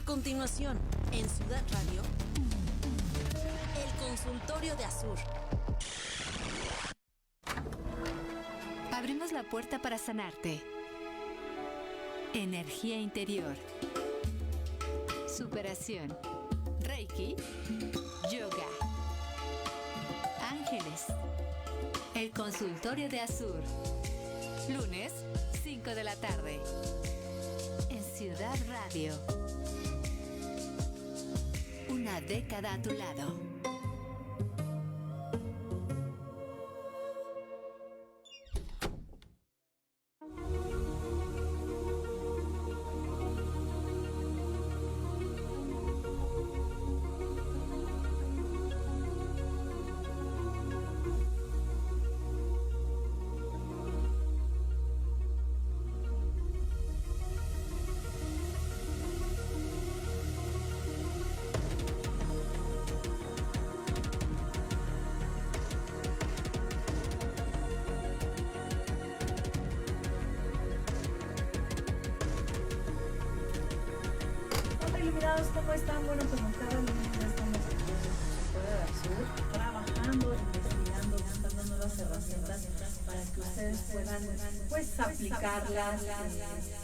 continuación, en Ciudad Radio, el consultorio de Azur. Abrimos la puerta para sanarte. Energía interior. Superación. Reiki. Yoga. Ángeles. El consultorio de Azur. Lunes, 5 de la tarde. En Ciudad Radio. Una década a tu lado. ¿Cómo están? Bueno, como cada lunes ya estamos aquí en el consultorio de Azur, trabajando, investigando, dando nuevas herramientas para que ustedes puedan pues aplicarlas,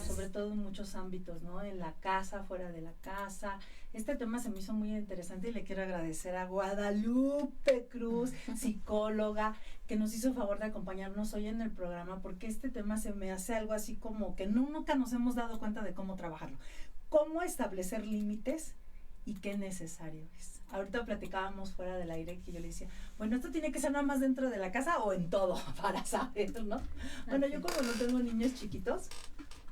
sobre todo en muchos ámbitos, ¿no? En la casa, fuera de la casa. Este tema se me hizo muy interesante y le quiero agradecer a Guadalupe Cruz, psicóloga, que nos hizo favor de acompañarnos hoy en el programa, porque este tema se me hace algo así como que nunca nos hemos dado cuenta de cómo trabajarlo. ¿Cómo establecer límites y qué necesario es? Ahorita platicábamos fuera del aire que yo le decía, bueno, esto tiene que ser nada más dentro de la casa o en todo para saber, ¿no? Bueno, yo como no tengo niños chiquitos,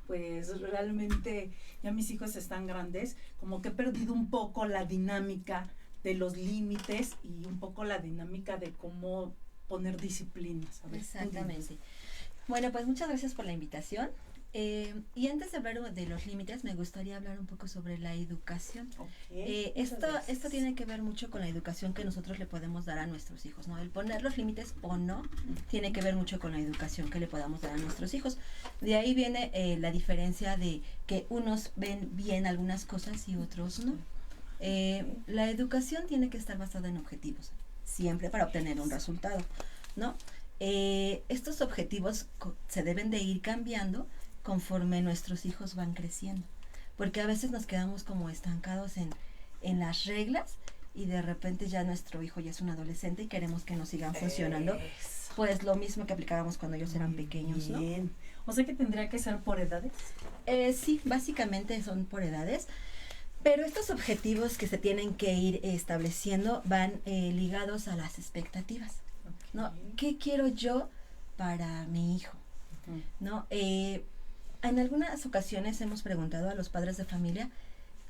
pues realmente ya mis hijos están grandes, como que he perdido un poco la dinámica de los límites y un poco la dinámica de cómo poner disciplinas. Exactamente. Bueno, pues muchas gracias por la invitación. Y antes de hablar de los límites, me gustaría hablar un poco sobre la educación. Okay, esto tiene que ver mucho con la educación que nosotros le podemos dar a nuestros hijos, ¿no? El poner los límites o no tiene que ver mucho con la educación que le podamos dar a nuestros hijos. De ahí viene la diferencia de que unos ven bien algunas cosas y otros no. La educación tiene que estar basada en objetivos, siempre para obtener un resultado, ¿no? Estos objetivos se deben de ir cambiando conforme nuestros hijos van creciendo, porque a veces nos quedamos como estancados en las reglas y de repente ya nuestro hijo ya es un adolescente y queremos que nos sigan funcionando, pues lo mismo que aplicábamos cuando ellos eran pequeños, ¿no? Bien. O sea que tendría que ser por edades. Sí, básicamente son por edades, pero estos objetivos que se tienen que ir estableciendo van ligados a las expectativas, ¿no? ¿Qué quiero yo para mi hijo? ¿No? En algunas ocasiones hemos preguntado a los padres de familia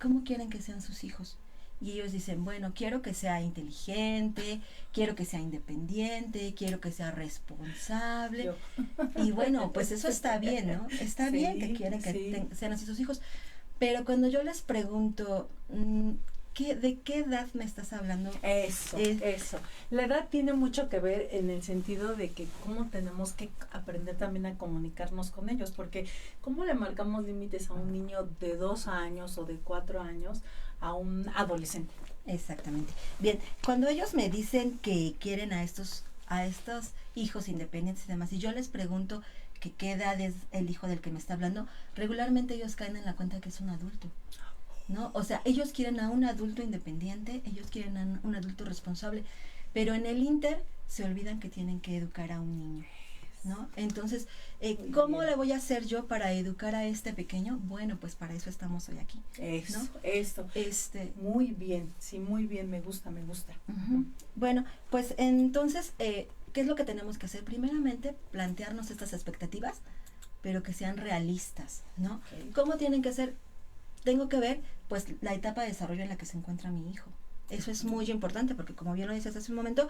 cómo quieren que sean sus hijos. Y ellos dicen, bueno, quiero que sea inteligente, quiero que sea independiente, quiero que sea responsable. Y bueno, pues eso está bien, ¿no? Está bien que quieren que sean así sus hijos. Pero cuando yo les pregunto, ¿de qué edad me estás hablando? Eso. La edad tiene mucho que ver en el sentido de que cómo tenemos que aprender también a comunicarnos con ellos, porque cómo le marcamos límites a un niño de 2 años o de 4 años a un adolescente. Exactamente. Bien, cuando ellos me dicen que quieren a estos hijos independientes y demás, y yo les pregunto que qué edad es el hijo del que me está hablando, regularmente ellos caen en la cuenta que es un adulto, ¿no? O sea, ellos quieren a un adulto independiente, ellos quieren a un adulto responsable, pero en el inter se olvidan que tienen que educar a un niño, ¿no? Entonces, ¿cómo le voy a hacer yo para educar a este pequeño? Bueno, pues para eso estamos hoy aquí, ¿no? Esto. Muy bien, sí, muy bien, me gusta. Uh-huh. Bueno, pues entonces, ¿qué es lo que tenemos que hacer? Primeramente, plantearnos estas expectativas, pero que sean realistas, ¿no? Okay. ¿Cómo tienen que ser? Tengo que ver, pues, la etapa de desarrollo en la que se encuentra mi hijo. Eso es muy importante, porque como bien lo dices hace un momento,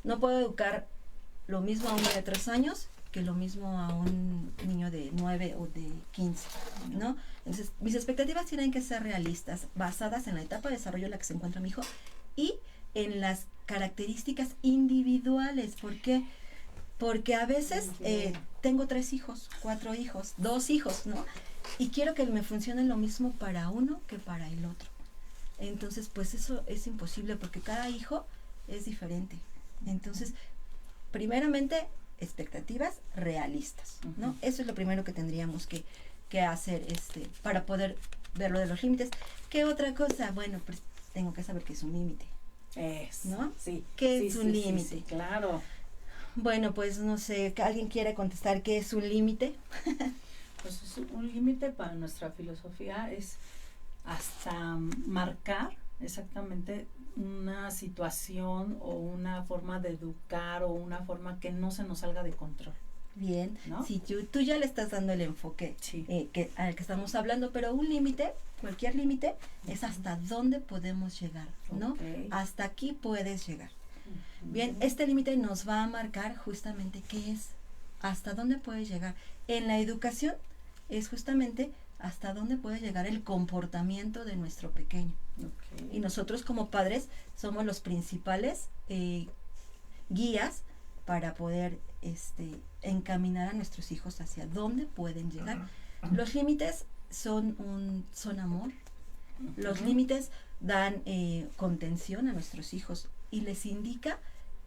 no puedo educar lo mismo a un niño de 3 años que lo mismo a un niño de 9 o de 15, ¿no? Entonces, mis expectativas tienen que ser realistas, basadas en la etapa de desarrollo en la que se encuentra mi hijo y en las características individuales. ¿Por qué? Porque a veces tengo 3 hijos, 4 hijos, 2 hijos, ¿no? y quiero que me funcione lo mismo para uno que para el otro. Entonces, pues eso es imposible porque cada hijo es diferente. Entonces, primeramente, expectativas realistas, ¿no? Eso es lo primero que tendríamos que hacer para poder ver lo de los límites. ¿Qué otra cosa? Bueno, pues tengo que saber qué es un límite. ¿No? Sí. ¿Qué es un límite? Sí, claro. Bueno, pues no sé, ¿alguien quiere contestar qué es un límite? Pues un límite para nuestra filosofía es hasta marcar exactamente una situación o una forma de educar o una forma que no se nos salga de control. Bien, ¿no? Si tú ya le estás dando el enfoque Sí. Al que estamos hablando, pero un límite, cualquier límite, es hasta dónde podemos llegar, ¿no? Okay. Hasta aquí puedes llegar. Bien, este límite nos va a marcar justamente qué es, hasta dónde puedes llegar. En la educación es justamente hasta dónde puede llegar el comportamiento de nuestro pequeño. Okay. Y nosotros como padres somos los principales guías para poder encaminar a nuestros hijos hacia dónde pueden llegar. Los límites son amor. Los límites dan contención a nuestros hijos y les indica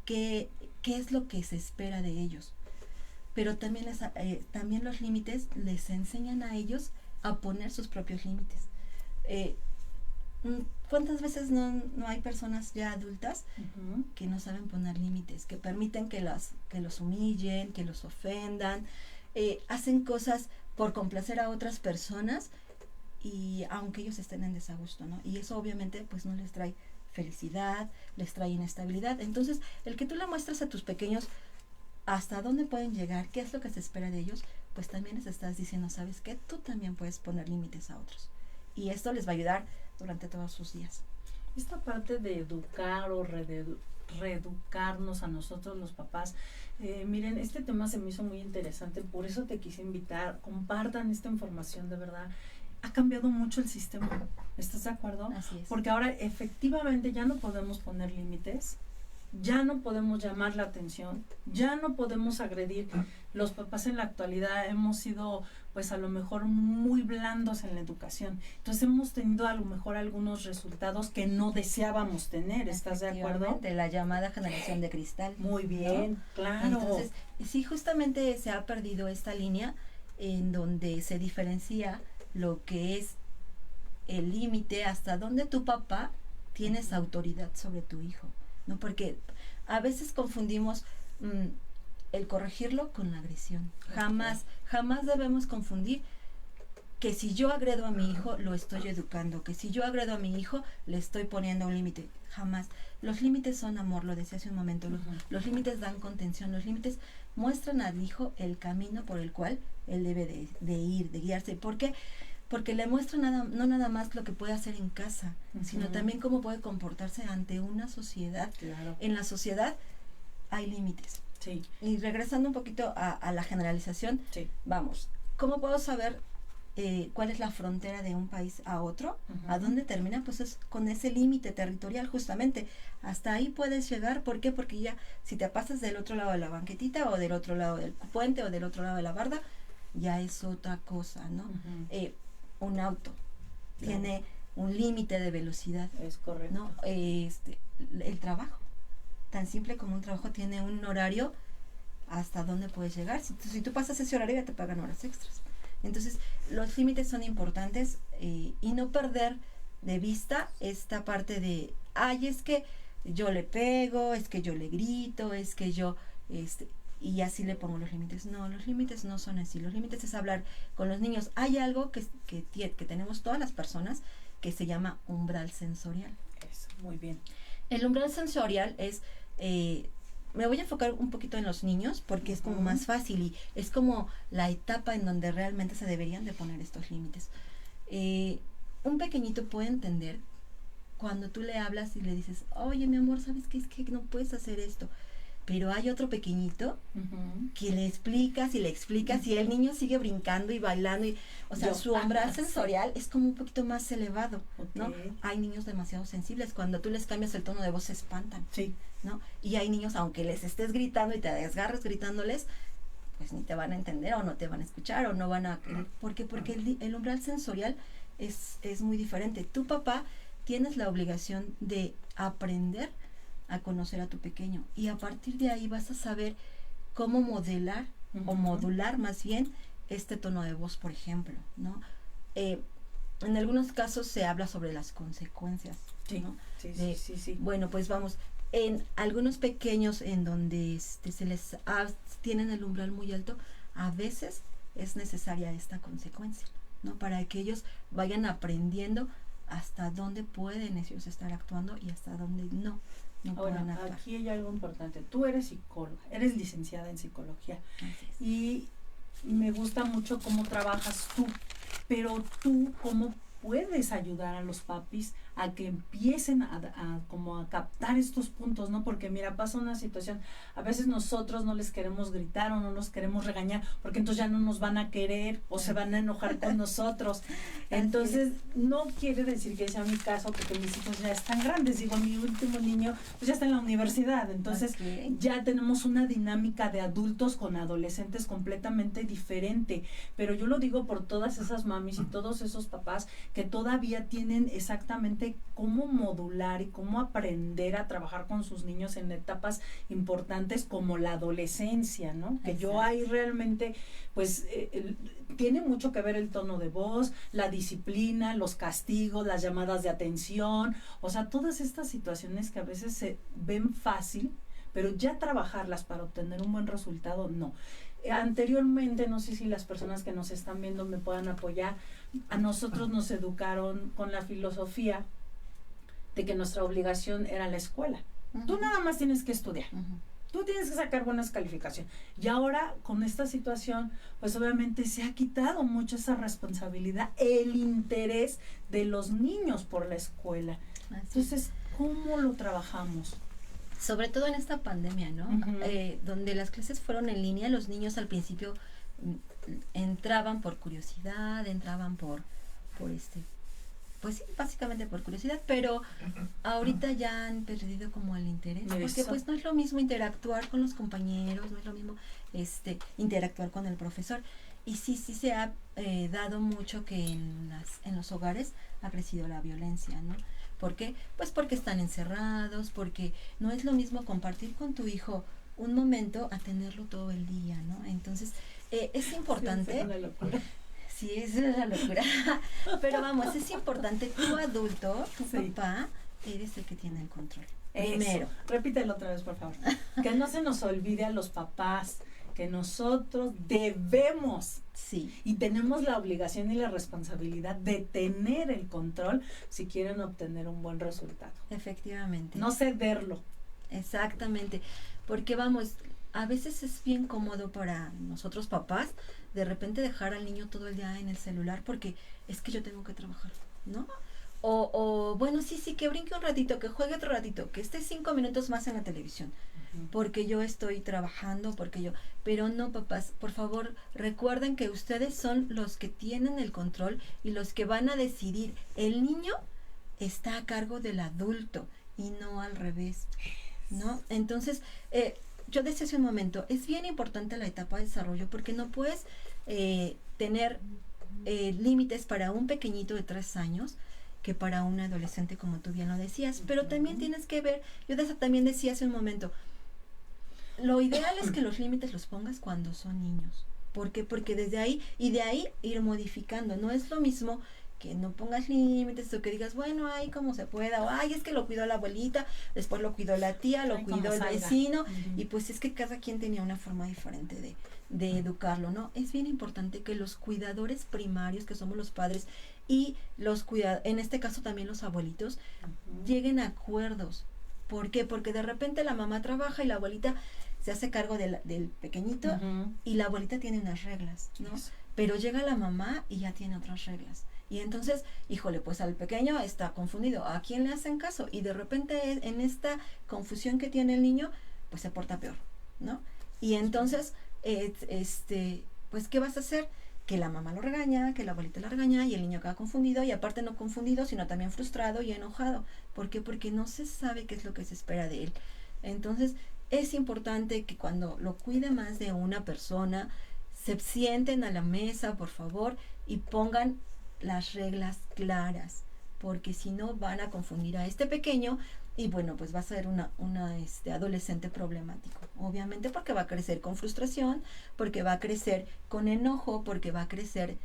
qué es lo que se espera de ellos. Pero también, también los límites les enseñan a ellos a poner sus propios límites. ¿Cuántas veces no hay personas ya adultas que no saben poner límites, que permiten que los humillen, que los ofendan, hacen cosas por complacer a otras personas y aunque ellos estén en desagusto, ¿no? Y eso obviamente pues no les trae felicidad, les trae inestabilidad. Entonces, el que tú le muestras a tus pequeños hasta dónde pueden llegar, qué es lo que se espera de ellos, pues también les estás diciendo, ¿sabes qué? Tú también puedes poner límites a otros. Y esto les va a ayudar durante todos sus días. Esta parte de educar o reeducarnos a nosotros los papás, miren, este tema se me hizo muy interesante, por eso te quise invitar, compartan esta información, de verdad. Ha cambiado mucho el sistema, ¿estás de acuerdo? Así es. Porque ahora efectivamente ya no podemos poner límites, ya no podemos llamar la atención, ya no podemos agredir. Los papás en la actualidad hemos sido, pues a lo mejor muy blandos en la educación. Entonces hemos tenido a lo mejor algunos resultados que no deseábamos tener, ¿estás de acuerdo? De la llamada generación de cristal. Muy bien, ¿no? claro. Entonces, sí, justamente se ha perdido esta línea en donde se diferencia lo que es el límite, hasta donde tu papá tienes autoridad sobre tu hijo, ¿no? Porque a veces confundimos el corregirlo con la agresión. Jamás debemos confundir que si yo agredo a mi hijo, lo estoy educando, que si yo agredo a mi hijo, le estoy poniendo un límite. Jamás. Los límites son amor, lo decía hace un momento. Los límites dan contención, los límites muestran al hijo el camino por el cual él debe de ir, de guiarse. ¿Por qué? Porque le muestra no nada más lo que puede hacer en casa, sino también cómo puede comportarse ante una sociedad. Claro. En la sociedad hay límites. Sí. Y regresando un poquito a la generalización, Sí. vamos, ¿cómo puedo saber cuál es la frontera de un país a otro? ¿A dónde termina? Pues es con ese límite territorial justamente. Hasta ahí puedes llegar. ¿Por qué? Porque ya si te pasas del otro lado de la banquetita o del otro lado del puente o del otro lado de la barda, ya es otra cosa, ¿no? Un auto tiene un límite de velocidad. Es correcto. ¿No? El trabajo, tan simple como un trabajo, tiene un horario hasta dónde puedes llegar. Si tú pasas ese horario ya te pagan horas extras. Entonces, los límites son importantes y no perder de vista esta parte de, es que yo le pego, es que yo le grito, es que yo, y así le pongo los límites. No, los límites no son así. Los límites es hablar con los niños. Hay algo que tenemos todas las personas que se llama umbral sensorial. Eso, muy bien. El umbral sensorial es... me voy a enfocar un poquito en los niños porque es como más fácil y es como la etapa en donde realmente se deberían de poner estos límites. Un pequeñito puede entender cuando tú le hablas y le dices, oye mi amor, ¿sabes qué? Es que no puedes hacer esto. Pero hay otro pequeñito que le explicas y le explicas y el niño sigue brincando y bailando. O sea, su umbral sensorial es como un poquito más elevado, ¿no? Hay niños demasiado sensibles. Cuando tú les cambias el tono de voz se espantan, sí, ¿no? Y hay niños, aunque les estés gritando y te desgarres gritándoles, pues ni te van a entender o no te van a escuchar o no van a querer. ¿Por qué? Porque el umbral sensorial es muy diferente. Tu papá tienes la obligación de aprender a conocer a tu pequeño y a partir de ahí vas a saber cómo modelar o modular más bien este tono de voz, por ejemplo, ¿no? En algunos casos se habla sobre las consecuencias, ¿no? Sí. Bueno, pues vamos, en algunos pequeños en donde se les tienen el umbral muy alto, a veces es necesaria esta consecuencia, ¿no? Para que ellos vayan aprendiendo hasta dónde pueden ellos estar actuando y hasta dónde no pueden actuar. Aquí hay algo importante. Tú eres psicóloga, eres licenciada en psicología. Y me gusta mucho cómo trabajas tú, pero tú cómo puedes ayudar a los papis a que empiecen a captar estos puntos, ¿no? Porque mira, pasa una situación, a veces nosotros no les queremos gritar o no nos queremos regañar, porque entonces ya no nos van a querer o se van a enojar con nosotros. Entonces, no quiere decir que sea mi caso, porque mis hijos ya están grandes. Digo, mi último niño pues ya está en la universidad, entonces ya tenemos una dinámica de adultos con adolescentes completamente diferente. Pero yo lo digo por todas esas mamis y todos esos papás que todavía tienen exactamente cómo modular y cómo aprender a trabajar con sus niños en etapas importantes como la adolescencia, ¿no? Que yo ahí realmente, pues, tiene mucho que ver el tono de voz, la disciplina, los castigos, las llamadas de atención, o sea, todas estas situaciones que a veces se ven fácil, pero ya trabajarlas para obtener un buen resultado, no. Anteriormente, no sé si las personas que nos están viendo me puedan apoyar, a nosotros nos educaron con la filosofía de que nuestra obligación era la escuela. Tú nada más tienes que estudiar. Tú tienes que sacar buenas calificaciones. Y ahora, con esta situación, pues obviamente se ha quitado mucho esa responsabilidad, el interés de los niños por la escuela. Entonces, ¿cómo lo trabajamos? Sobre todo en esta pandemia, ¿no? Donde las clases fueron en línea, los niños al principio entraban por curiosidad, entraban por pues sí, básicamente por curiosidad, pero ahorita ya han perdido como el interés, porque pues no es lo mismo interactuar con los compañeros, no es lo mismo interactuar con el profesor. Y sí se ha dado mucho que en los hogares ha crecido la violencia, ¿no? ¿Por qué? Pues porque están encerrados, porque no es lo mismo compartir con tu hijo un momento a tenerlo todo el día, ¿no? Entonces, es importante. Es una locura. Sí, es una locura. Pero vamos, es importante, tu adulto, tu papá, eres el que tiene el control. Primero. Repítelo otra vez, por favor. Que no se nos olvide a los papás que nosotros debemos y tenemos la obligación y la responsabilidad de tener el control si quieren obtener un buen resultado. Efectivamente. No cederlo. Exactamente, porque vamos, a veces es bien cómodo para nosotros papás de repente dejar al niño todo el día en el celular porque es que yo tengo que trabajar, ¿no? O bueno, sí, que brinque un ratito, que juegue otro ratito, que esté 5 minutos más en la televisión, porque yo estoy trabajando, pero no, papás, por favor, recuerden que ustedes son los que tienen el control y los que van a decidir. El niño está a cargo del adulto y no al revés, ¿no? Entonces, yo decía hace un momento, es bien importante la etapa de desarrollo porque no puedes tener límites para un pequeñito de 3 años que para un adolescente, como tú bien lo decías, pero también tienes que ver, yo también decía hace un momento, lo ideal es que los límites los pongas cuando son niños. ¿Por qué? Porque desde ahí, y de ahí ir modificando, no es lo mismo que no pongas límites o que digas, bueno, ay, como se pueda, o ay, es que lo cuidó la abuelita, después lo cuidó la tía, lo cuidó el vecino, y pues es que cada quien tenía una forma diferente de educarlo, ¿no? Es bien importante que los cuidadores primarios, que somos los padres, y en este caso también los abuelitos, lleguen a acuerdos. ¿Por qué? Porque de repente la mamá trabaja y la abuelita se hace cargo del pequeñito y la abuelita tiene unas reglas, ¿no? Pero llega la mamá y ya tiene otras reglas. Y entonces, híjole, pues al pequeño está confundido. ¿A quién le hacen caso? Y de repente en esta confusión que tiene el niño, pues se porta peor, ¿no? Y entonces, pues, ¿qué vas a hacer? Que la mamá lo regaña, que la abuelita la regaña y el niño queda confundido y aparte no confundido, sino también frustrado y enojado. ¿Por qué? Porque no se sabe qué es lo que se espera de él. Entonces, es importante que cuando lo cuide más de una persona, se sienten a la mesa, por favor, y pongan las reglas claras, porque si no van a confundir a este pequeño y bueno, pues va a ser una adolescente problemático, obviamente, porque va a crecer con frustración, porque va a crecer con enojo, porque va a crecer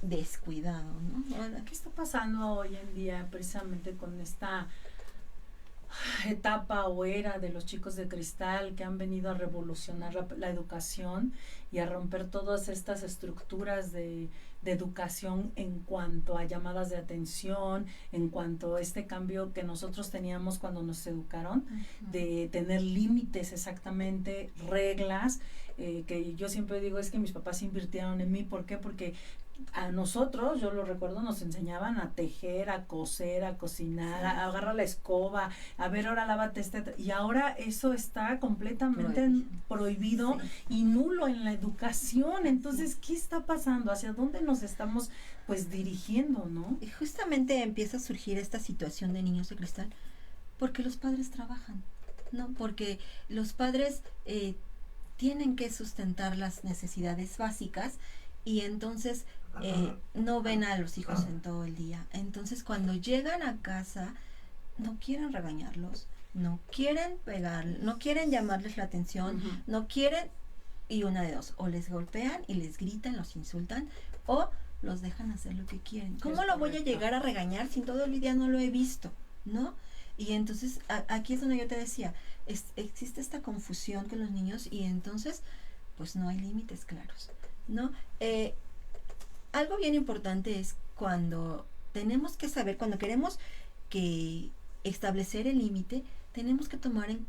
descuidado, ¿no? ¿Qué está pasando hoy en día precisamente con esta etapa o era de los chicos de cristal que han venido a revolucionar la educación y a romper todas estas estructuras de educación en cuanto a llamadas de atención, en cuanto a este cambio que nosotros teníamos cuando nos educaron, de tener límites exactamente, reglas, que yo siempre digo es que mis papás invirtieron en mí. ¿Por qué? Porque a nosotros, yo lo recuerdo, nos enseñaban a tejer, a coser, a cocinar, a agarrar la escoba, a ver, ahora lávate y ahora eso está completamente prohibido y nulo en la educación. Entonces, ¿qué está pasando? ¿Hacia dónde nos estamos pues dirigiendo, no? Y justamente empieza a surgir esta situación de niños de cristal porque los padres trabajan, ¿no? Porque los padres tienen que sustentar las necesidades básicas y entonces no ven a los hijos en todo el día. Entonces cuando llegan a casa no quieren regañarlos, no quieren pegar, no quieren llamarles la atención, no quieren, y una de dos, o les golpean y les gritan, los insultan, o los dejan hacer lo que quieren. ¿Cómo lo voy a llegar a regañar si todo el día no lo he visto? ¿No? Y entonces aquí es donde yo te decía, existe esta confusión con los niños y entonces pues no hay límites claros, ¿no? Algo bien importante es cuando tenemos que saber, cuando queremos que establecer el límite, tenemos que tomar en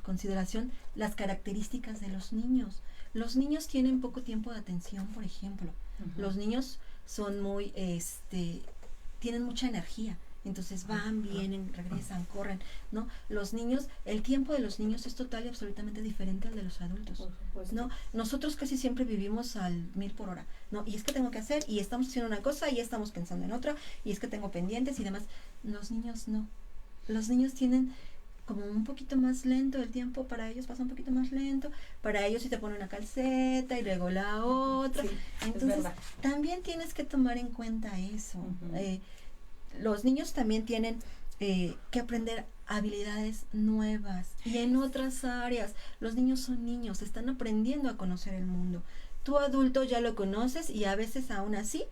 consideración las características de los niños. Los niños tienen poco tiempo de atención, por ejemplo. Los niños son muy, tienen mucha energía. Entonces van, vienen, regresan, corren, ¿no? Los niños, el tiempo de los niños es total y absolutamente diferente al de los adultos, ¿no? Nosotros casi siempre vivimos al 1000 por hora, ¿no? Y es que tengo que hacer, y estamos haciendo una cosa, y estamos pensando en otra, y es que tengo pendientes y demás. Los niños no. Los niños tienen como un poquito más lento el tiempo, para ellos pasa un poquito más lento, para ellos si te ponen una calceta y luego la otra. Sí, entonces también tienes que tomar en cuenta eso. Los niños también tienen que aprender habilidades nuevas y en otras áreas. Los niños son niños, están aprendiendo a conocer el mundo. Tú adulto ya lo conoces y a veces aún así,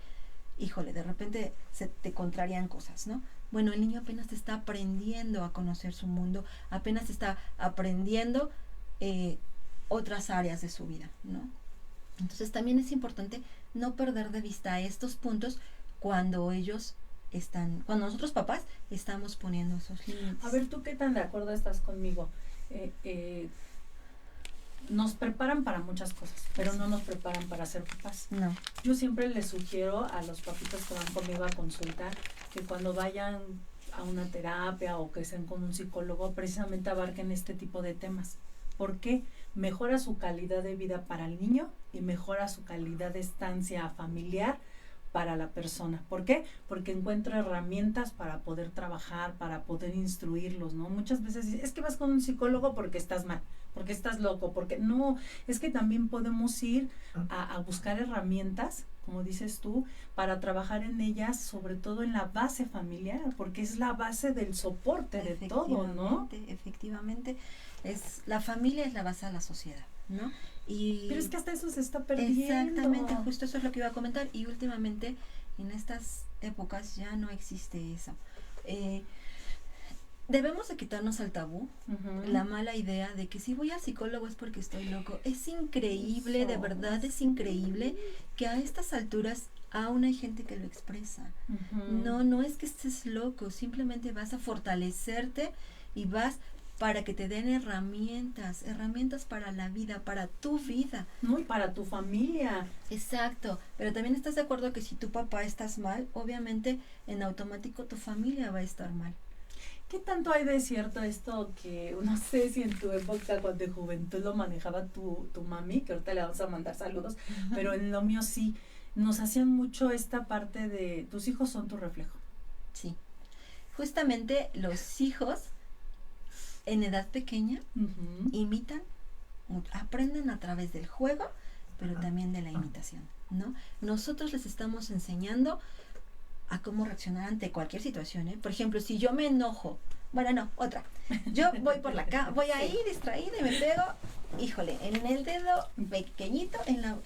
híjole, de repente se te contrarían cosas, ¿no? Bueno, el niño apenas está aprendiendo a conocer su mundo, apenas está aprendiendo otras áreas de su vida, ¿no? Entonces también es importante no perder de vista estos puntos cuando cuando nosotros papás estamos poniendo esos límites. A ver, ¿tú qué tan de acuerdo estás conmigo? Nos preparan para muchas cosas, pero no nos preparan para ser papás. No. Yo siempre les sugiero a los papitos que van conmigo a consultar que cuando vayan a una terapia o que estén con un psicólogo, precisamente abarquen este tipo de temas. ¿Por qué? Mejora su calidad de vida para el niño y mejora su calidad de estancia familiar para la persona. ¿Por qué? Porque encuentra herramientas para poder trabajar, para poder instruirlos, ¿no? Muchas veces es que vas con un psicólogo porque estás mal, porque estás loco, porque no, es que también podemos ir a buscar herramientas, como dices tú, para trabajar en ellas, sobre todo en la base familiar, porque es la base del soporte de todo, ¿no? Efectivamente, la familia es la base de la sociedad, ¿no? Pero es que hasta eso se está perdiendo. Exactamente, justo eso es lo que iba a comentar. Y últimamente, en estas épocas, ya no existe eso. Debemos de quitarnos el tabú, la mala idea de que si voy al psicólogo es porque estoy loco. Es increíble, de verdad es increíble que a estas alturas aún hay gente que lo expresa. No es que estés loco, simplemente vas a fortalecerte y vas para que te den herramientas para la vida, para tu vida. No, y para tu familia. Exacto, pero también estás de acuerdo que si tu papá estás mal, obviamente en automático tu familia va a estar mal. ¿Qué tanto hay de cierto esto que, no sé si en tu época cuando de juventud lo manejaba tu mami, que ahorita le vamos a mandar saludos, pero en lo mío sí, nos hacían mucho esta parte de tus hijos son tu reflejo? Sí, justamente los hijos en edad pequeña Ujú. imitan, aprenden a través del juego, pero Ajá. también de la imitación, ¿no? Nosotros les estamos enseñando a cómo reaccionar ante cualquier situación, ¿eh? Por ejemplo, si yo me enojo, bueno, no, otra. Yo voy por la cama, voy ahí distraída y me pego, híjole, en el dedo pequeñito en la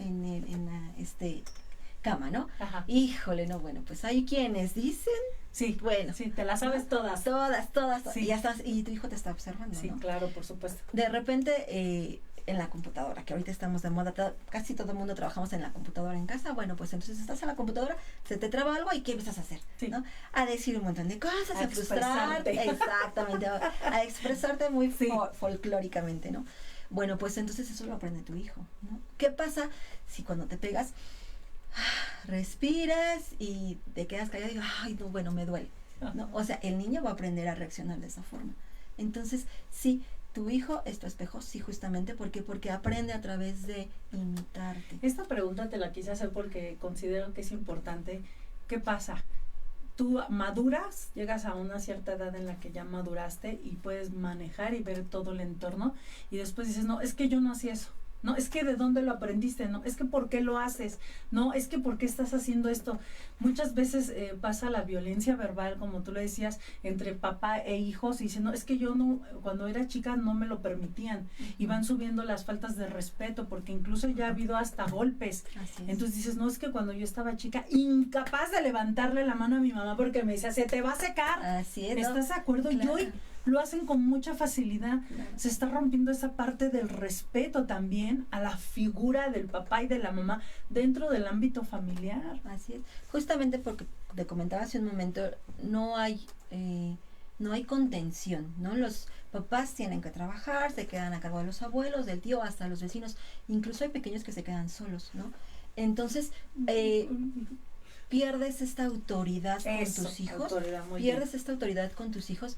cama, ¿no? Ajá. Híjole, no, bueno, pues hay quienes dicen, Sí, bueno, sí, te las sabes todas. todas, Sí. y ya estás, y tu hijo te está observando, Sí, ¿no? claro, por supuesto. De repente, en la computadora, que ahorita estamos de moda, casi todo el mundo trabajamos en la computadora en casa, bueno, pues entonces estás en la computadora, se te traba algo y ¿qué empiezas a hacer? Sí. ¿No? A decir un montón de cosas, A a frustrarte, expresarte. exactamente, a expresarte muy Sí. folclóricamente, ¿no? Bueno, pues entonces eso lo aprende tu hijo, ¿no? ¿Qué pasa si cuando te pegas, respiras y te quedas callado y digo, ay, no, bueno, me duele, ¿no? O sea, el niño va a aprender a reaccionar de esa forma. Entonces, sí, tu hijo es tu espejo, sí, justamente porque aprende a través de imitarte. Esta pregunta te la quise hacer porque considero que es importante. ¿Qué pasa? Tú maduras, llegas a una cierta edad en la que ya maduraste y puedes manejar y ver todo el entorno y después dices, no, es que yo no hacía eso. No, es que de dónde lo aprendiste, no, es que por qué lo haces, no, es que por qué estás haciendo esto. Muchas veces pasa la violencia verbal, como tú le decías, entre papá e hijos y dicen, no, es que yo no, cuando era chica no me lo permitían y van subiendo las faltas de respeto porque incluso ya ha habido hasta golpes. Así es. Entonces dices, no, es que cuando yo estaba chica, incapaz de levantarle la mano a mi mamá porque me decía, se te va a secar. Así es, ¿no? ¿Estás de acuerdo? Y Claro. hoy lo hacen con mucha facilidad. Claro. Se está rompiendo esa parte del respeto también a la figura del papá y de la mamá dentro del ámbito familiar. Así es. Justamente porque te comentaba hace un momento, no hay contención, ¿no? Los papás tienen que trabajar, se quedan a cargo de los abuelos, del tío, hasta los vecinos. Incluso hay pequeños que se quedan solos, ¿no? Entonces, pierdes esta autoridad con Eso, tus hijos, autoridad, muy pierdes esta autoridad con tus hijos,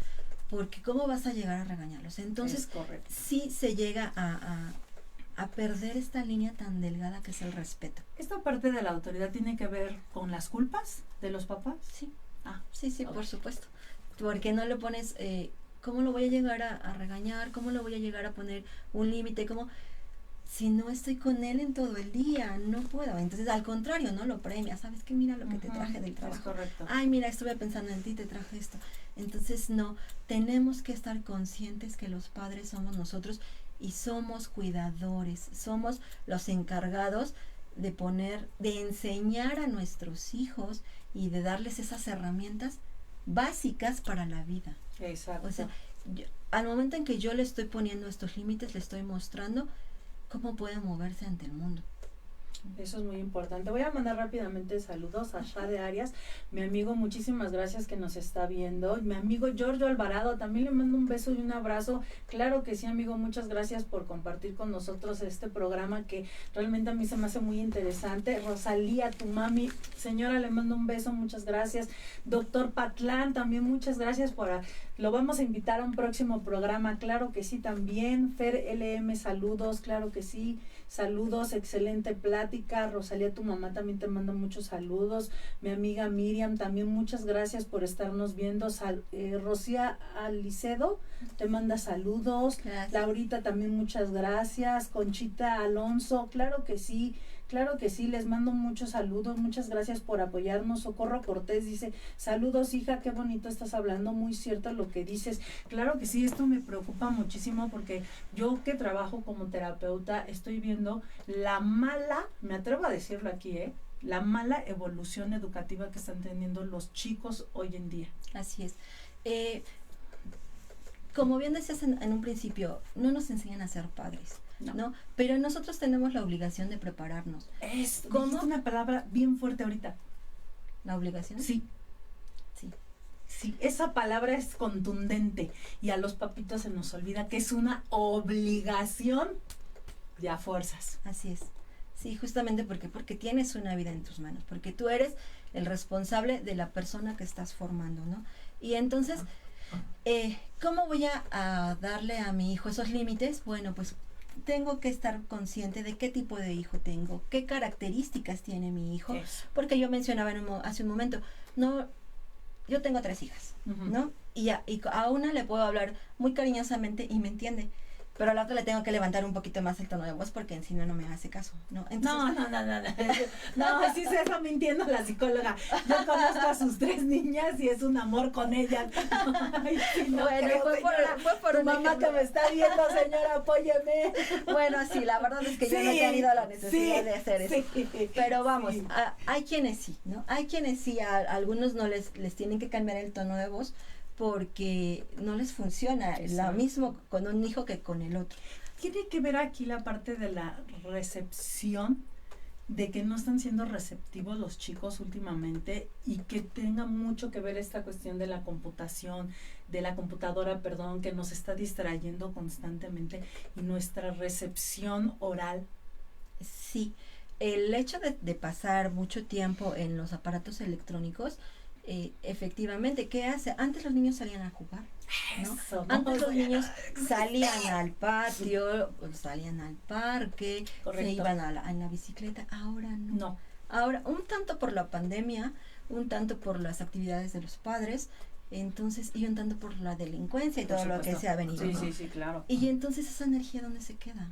porque ¿cómo vas a llegar a regañarlos? bien. Entonces, Es correcto. sí se llega a perder esta línea tan delgada que es el respeto. Esta parte de la autoridad tiene que ver con las culpas de los papás. Sí, Ah, sí, ok. por supuesto. Porque no le pones, ¿cómo lo voy a llegar a regañar? ¿Cómo lo voy a llegar a poner un límite? ¿Cómo? Si no estoy con él en todo el día, no puedo. Entonces, al contrario, ¿no? Lo premia. ¿Sabes qué? Mira lo que te Ujú, traje del es trabajo. correcto. Ay, mira, estuve pensando en ti, te traje esto. Entonces, no, tenemos que estar conscientes que los padres somos nosotros y somos cuidadores, somos los encargados de enseñar a nuestros hijos y de darles esas herramientas básicas para la vida. Exacto. O sea, al momento en que yo le estoy poniendo estos límites, le estoy mostrando cómo puede moverse ante el mundo. Eso es muy importante. Voy a mandar rápidamente saludos a Shade Arias, mi amigo, muchísimas gracias que nos está viendo. Mi amigo Giorgio Alvarado, también le mando un beso y un abrazo. Claro que sí, amigo, muchas gracias por compartir con nosotros este programa que realmente a mí se me hace muy interesante. Rosalía, tu mami, señora, le mando un beso, muchas gracias. Doctor Patlán, también muchas gracias lo vamos a invitar a un próximo programa, claro que sí también. Fer LM, saludos, claro que sí. Saludos, excelente plática. Rosalía, tu mamá también te manda muchos saludos. Mi amiga Miriam, también muchas gracias por estarnos viendo. Rocía Alicedo te manda saludos. Gracias. Laurita, también muchas gracias. Conchita Alonso, claro que sí. Claro que sí, les mando muchos saludos, muchas gracias por apoyarnos. Socorro Cortés dice, saludos hija, qué bonito estás hablando, muy cierto lo que dices. Claro que sí, esto me preocupa muchísimo porque yo que trabajo como terapeuta estoy viendo la mala, me atrevo a decirlo aquí, la mala evolución educativa que están teniendo los chicos hoy en día. Así es. Como bien decías en un principio, no nos enseñan a ser padres, ¿no? Pero nosotros tenemos la obligación de prepararnos. ¿Cómo? Dijiste una palabra bien fuerte ahorita. ¿La obligación? Sí. Sí. Sí, esa palabra es contundente y a los papitos se nos olvida que es una obligación de a fuerzas. Así es. Sí, justamente porque tienes una vida en tus manos, porque tú eres el responsable de la persona que estás formando, ¿no? Y entonces, ¿cómo voy a darle a mi hijo esos límites? Bueno, pues tengo que estar consciente de qué tipo de hijo tengo, qué características tiene mi hijo, Eso. porque yo mencionaba hace un momento, no yo tengo 3 hijas, Ujú. ¿no? Y a una le puedo hablar muy cariñosamente y me entiende, pero a la otra le tengo que levantar un poquito más el tono de voz porque en sí no me hace caso, ¿no? Entonces, No, sí se está mintiendo la psicóloga. Yo conozco a sus 3 niñas y es un amor con ellas. Ay, sí, no bueno, creo, fue por tu un mamá ejemplo. que me está viendo, señora, apóyeme. Bueno, sí, la verdad es que yo no he tenido la necesidad de hacer eso. Sí, Pero vamos, sí. hay quienes sí, ¿no? Hay quienes sí, a algunos no les tienen que cambiar el tono de voz porque no les funciona lo Exacto. mismo con un hijo que con el otro. Tiene que ver aquí la parte de la recepción, de que no están siendo receptivos los chicos últimamente y que tenga mucho que ver esta cuestión de la computación, de la computadora, perdón, que nos está distrayendo constantemente y nuestra recepción oral. Sí, el hecho de pasar mucho tiempo en los aparatos electrónicos, efectivamente, ¿qué hace? Antes los niños salían a jugar, ¿no? Eso, Antes los niños Sí. salían al patio, salían al parque, Correcto. se iban en la bicicleta, ahora no. No, Ahora, un tanto por la pandemia, un tanto por las actividades de los padres, entonces, y un tanto por la delincuencia y por todo lo que supuesto. se ha venido, Sí, ¿no? sí, sí, claro. Y entonces esa energía, ¿dónde se queda?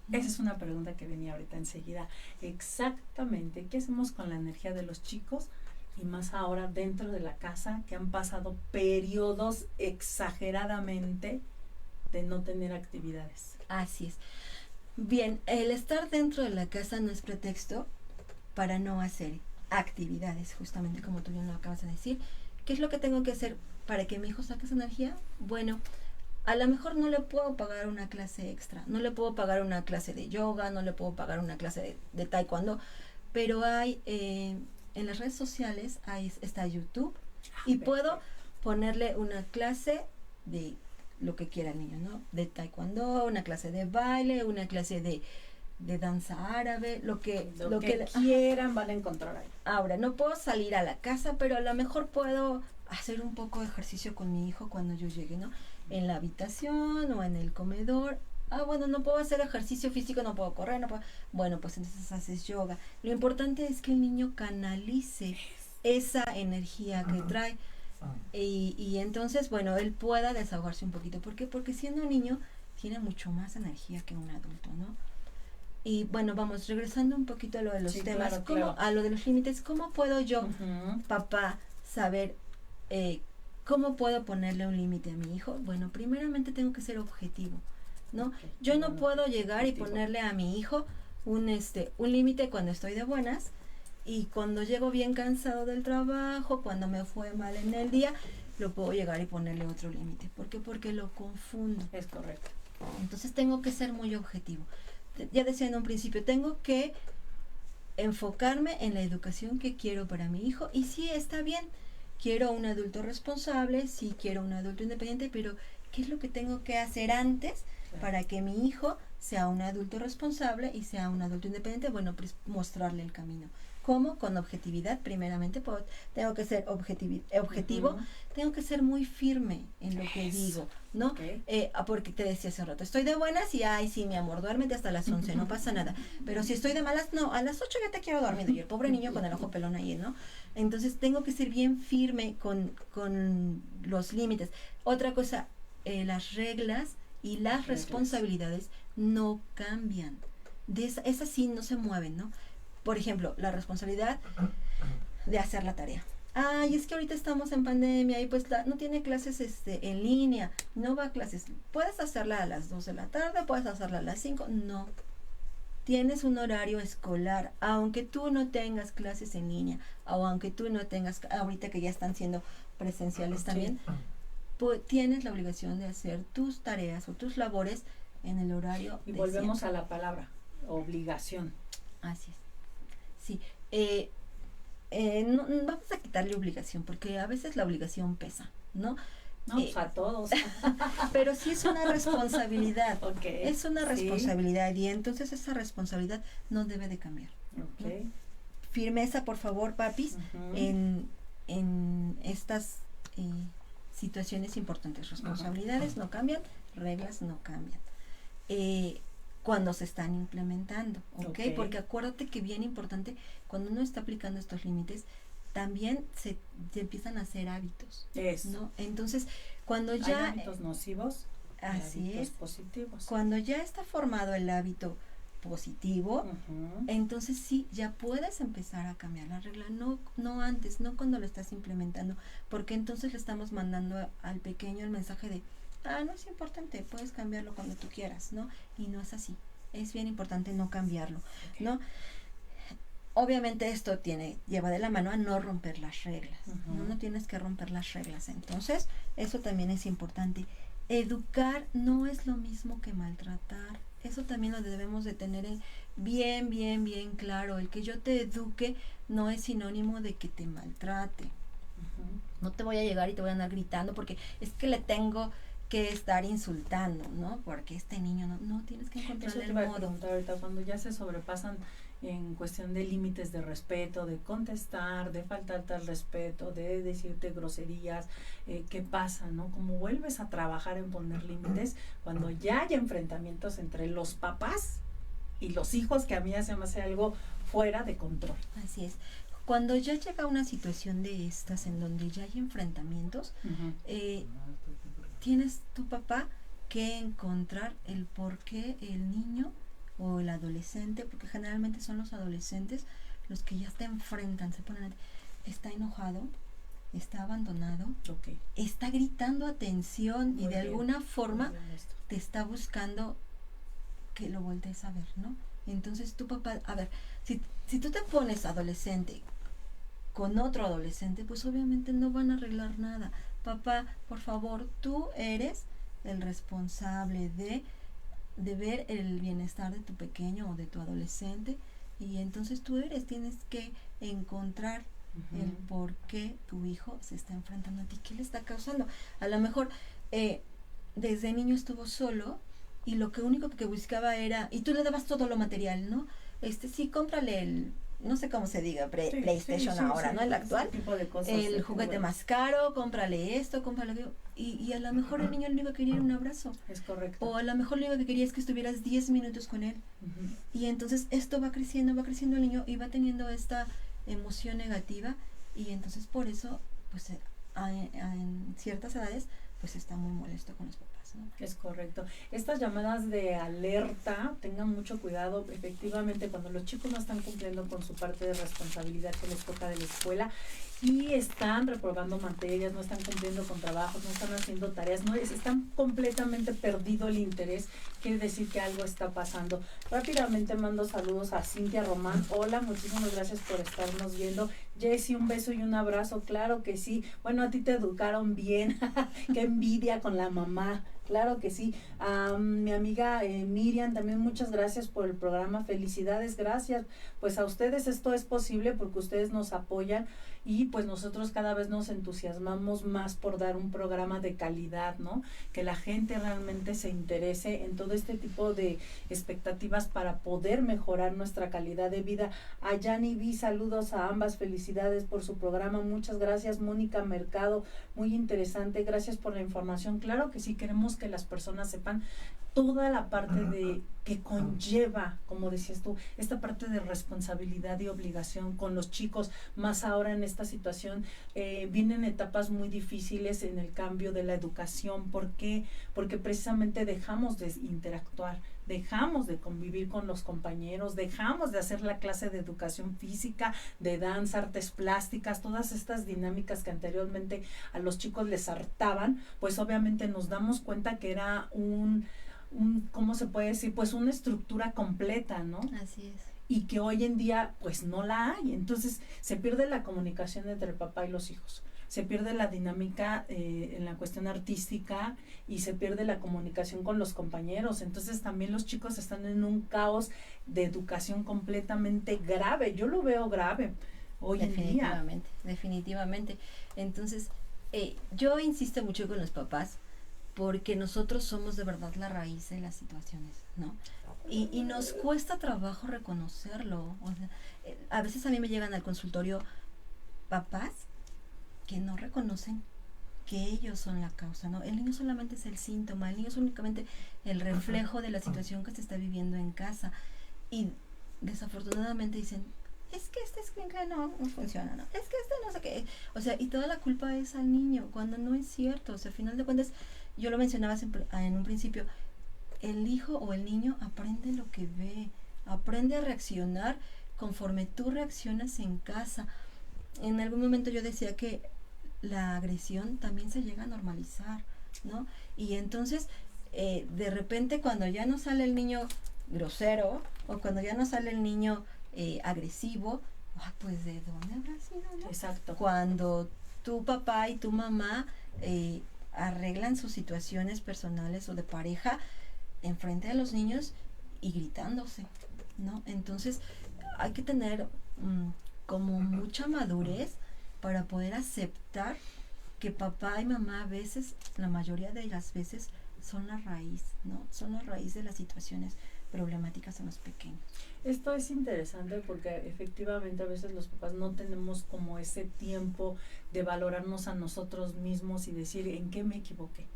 ¿No? Esa es una pregunta que venía ahorita enseguida. Exactamente, ¿qué hacemos con la energía de los chicos? Y más ahora dentro de la casa, que han pasado periodos exageradamente de no tener actividades. Así es. Bien, el estar dentro de la casa no es pretexto para no hacer actividades, justamente como tú bien lo acabas de decir. ¿Qué es lo que tengo que hacer para que mi hijo saque esa energía? Bueno, a lo mejor no le puedo pagar una clase extra, no le puedo pagar una clase de yoga, no le puedo pagar una clase de taekwondo, pero hay en las redes sociales está YouTube y puedo ponerle una clase de lo que quiera el niño, ¿no? De taekwondo, una clase de baile, una clase de danza árabe, lo que quieran van a encontrar ahí. Ahora, no puedo salir a la casa, pero a lo mejor puedo hacer un poco de ejercicio con mi hijo cuando yo llegue, ¿no? En la habitación o en el comedor. Bueno, no puedo hacer ejercicio físico, no puedo correr, no puedo. Bueno, pues entonces haces yoga. Lo importante es que el niño canalice esa energía que trae. Y entonces, bueno, él pueda desahogarse un poquito. ¿Por qué? Porque siendo un niño tiene mucho más energía que un adulto, ¿no? Y bueno, vamos, regresando un poquito a lo de los temas, claro, ¿cómo, claro. a lo de los límites, ¿cómo puedo yo, Ujú. papá, saber cómo puedo ponerle un límite a mi hijo? Bueno, primeramente tengo que ser objetivo, ¿no? Ok, Yo no bueno, puedo llegar y objetivo. ponerle a mi hijo un límite cuando estoy de buenas y cuando llego bien cansado del trabajo, cuando me fue mal en el día, lo puedo llegar y ponerle otro límite. ¿Por qué? Porque lo confundo. Es correcto. Entonces tengo que ser muy objetivo. Ya decía en un principio, tengo que enfocarme en la educación que quiero para mi hijo y sí, está bien, quiero un adulto responsable, sí quiero un adulto independiente, pero ¿qué es lo que tengo que hacer antes Claro. para que mi hijo sea un adulto responsable y sea un adulto independiente? Bueno, pues mostrarle el camino. ¿Cómo? Con objetividad, primeramente, tengo que ser objetivo, Ujú. tengo que ser muy firme en lo que digo, ¿no? Ok. Porque te decía hace rato, estoy de buenas y, ay, sí, mi amor, duérmete hasta las 11, no pasa nada. Pero si estoy de malas, no, a las 8 ya te quiero dormido. Y el pobre niño con el ojo pelón ahí, ¿no? Entonces tengo que ser bien firme con los límites. Otra cosa, las reglas y las responsabilidades no cambian. Esas sí no se mueven, ¿no? Por ejemplo, la responsabilidad de hacer la tarea. Ay, es que ahorita estamos en pandemia y pues no tiene clases en línea, no va a clases. Puedes hacerla a las 2 de la tarde, puedes hacerla a las 5, no. Tienes un horario escolar, aunque tú no tengas clases en línea, o aunque tú no tengas, ahorita que ya están siendo presenciales también, pues tienes la obligación de hacer tus tareas o tus labores en el horario. Y volvemos a la palabra, obligación. Así es. Sí. Vamos a quitarle obligación, porque a veces la obligación pesa, ¿no? No, pues a todos. Pero sí es una responsabilidad. Ok, Es una sí. responsabilidad y entonces esa responsabilidad no debe de cambiar. Ok. Firmeza, por favor, papis, Ujú. en estas situaciones importantes. Responsabilidades no cambian, reglas no cambian. Cuando se están implementando, ¿ok? Ok. Porque acuérdate que bien importante, cuando uno está aplicando estos límites, también se empiezan a hacer hábitos, Eso. ¿no? Entonces, cuando Hay ya... hábitos nocivos y Así hábitos es. positivos. Cuando ya está formado el hábito positivo, Ujú. entonces sí, ya puedes empezar a cambiar la regla, no antes, no cuando lo estás implementando, porque entonces le estamos mandando al pequeño el mensaje de, no es importante, puedes cambiarlo cuando tú quieras, ¿no? Y no es así, es bien importante no cambiarlo, Ok. ¿no? Obviamente esto lleva de la mano a no romper las reglas, Ujú. no tienes que romper las reglas, entonces eso también es importante. Educar no es lo mismo que maltratar, eso también lo debemos de tener bien claro. El que yo te eduque no es sinónimo de que te maltrate. Ujú. No te voy a llegar y te voy a andar gritando porque es que le tengo que estar insultando, ¿no? Porque este niño no tienes que Eso encontrarle te el iba a modo. preguntar ahorita, cuando ya se sobrepasan en cuestión de límites de respeto, de contestar, de faltarte al respeto, de decirte groserías, ¿qué pasa, no? ¿Cómo vuelves a trabajar en poner límites cuando ya hay enfrentamientos entre los papás y los hijos, que a mí se me hace algo fuera de control? Así es. Cuando ya llega una situación de estas en donde ya hay enfrentamientos, Ujú. tienes tu papá que encontrar el por qué el niño o el adolescente, porque generalmente son los adolescentes los que ya te enfrentan, está enojado, está abandonado, Ok. está gritando atención Muy y de bien. alguna forma Muy bien esto. te está buscando que lo voltees a ver, ¿no? Entonces tu papá, a ver, si tú te pones adolescente con otro adolescente, pues obviamente no van a arreglar nada. Papá, por favor, tú eres el responsable de ver el bienestar de tu pequeño o de tu adolescente, y entonces tienes que encontrar Ujú. el por qué tu hijo se está enfrentando a ti, qué le está causando. A lo mejor desde niño estuvo solo y lo que único que buscaba era, y tú le dabas todo lo material, ¿no? Sí, cómprale no sé cómo se diga, Sí, PlayStation sí, ahora, sí, ¿no? El ese actual. tipo de cosas, El juguete más caro, cómprale esto, cómprale aquello. Y a lo mejor el niño lo único que quería era un abrazo. es correcto. O a lo mejor lo único que quería es que estuvieras 10 minutos con él. Ujú. Y entonces esto va creciendo el niño y va teniendo esta emoción negativa, y entonces por eso, pues en ciertas edades, pues está muy molesto con los papás, ¿no? Es correcto. Estas llamadas de alerta, tengan mucho cuidado. Efectivamente, cuando los chicos no están cumpliendo con su parte de responsabilidad que les toca de la escuela y están reprobando materias, no están cumpliendo con trabajos, no están haciendo tareas, están completamente perdido el interés, quiere decir que algo está pasando. Rápidamente mando saludos a Cintia Román. Hola, muchísimas gracias por estarnos viendo. Jessy, un beso y un abrazo, claro que sí. Bueno, a ti te educaron bien. Qué envidia con la mamá. Claro que sí. Mi amiga Miriam, también muchas gracias por el programa. Felicidades, gracias. Pues a ustedes esto es posible porque ustedes nos apoyan y pues nosotros cada vez nos entusiasmamos más por dar un programa de calidad, ¿no? Que la gente realmente se interese en todo este tipo de expectativas para poder mejorar nuestra calidad de vida. A Yani B, saludos a ambas, felicidades por su programa, muchas gracias. Mónica Mercado, muy interesante, gracias por la información. Claro que sí, queremos que las personas sepan toda la parte de que conlleva, como decías tú, esta parte de responsabilidad y obligación con los chicos, más ahora en esta situación. Vienen etapas muy difíciles en el cambio de la educación. ¿Por qué? Porque precisamente dejamos de interactuar, dejamos de convivir con los compañeros, dejamos de hacer la clase de educación física, de danza, artes plásticas, todas estas dinámicas que anteriormente a los chicos les hartaban, pues obviamente nos damos cuenta que era ¿cómo se puede decir? Pues una estructura completa, ¿no? Así es. Y que hoy en día pues no la hay. Entonces se pierde la comunicación entre el papá y los hijos, se pierde la dinámica en la cuestión artística y se pierde la comunicación con los compañeros. Entonces también los chicos están en un caos de educación completamente grave. Yo lo veo grave hoy en día. Definitivamente. Entonces yo insisto mucho con los papás porque nosotros somos de verdad la raíz de las situaciones, ¿no? Y nos cuesta trabajo reconocerlo. O sea, a veces a mí me llegan al consultorio papás que no reconocen que ellos son la causa, ¿no? El niño solamente es el síntoma, el niño es únicamente el reflejo de la situación que se está viviendo en casa. Y desafortunadamente dicen, es que este escuincle no funciona, ¿no? Es que este no sé qué. O sea, y toda la culpa es al niño, cuando no es cierto. O sea, al final de cuentas, yo lo mencionaba en un principio, el hijo o el niño aprende lo que ve, aprende a reaccionar conforme tú reaccionas en casa. En algún momento yo decía que la agresión también se llega a normalizar, ¿no? Y entonces, de repente, cuando ya no sale el niño grosero, o cuando ya no sale el niño agresivo, pues ¿de dónde habrá sido, no? Exacto. Cuando tu papá y tu mamá arreglan sus situaciones personales o de pareja enfrente de los niños y gritándose, ¿no? Entonces hay que tener como mucha madurez para poder aceptar que papá y mamá a veces, la mayoría de las veces, son la raíz, ¿no? Son la raíz de las situaciones problemáticas en los pequeños. Esto es interesante porque efectivamente a veces los papás no tenemos como ese tiempo de valorarnos a nosotros mismos y decir en qué me equivoqué.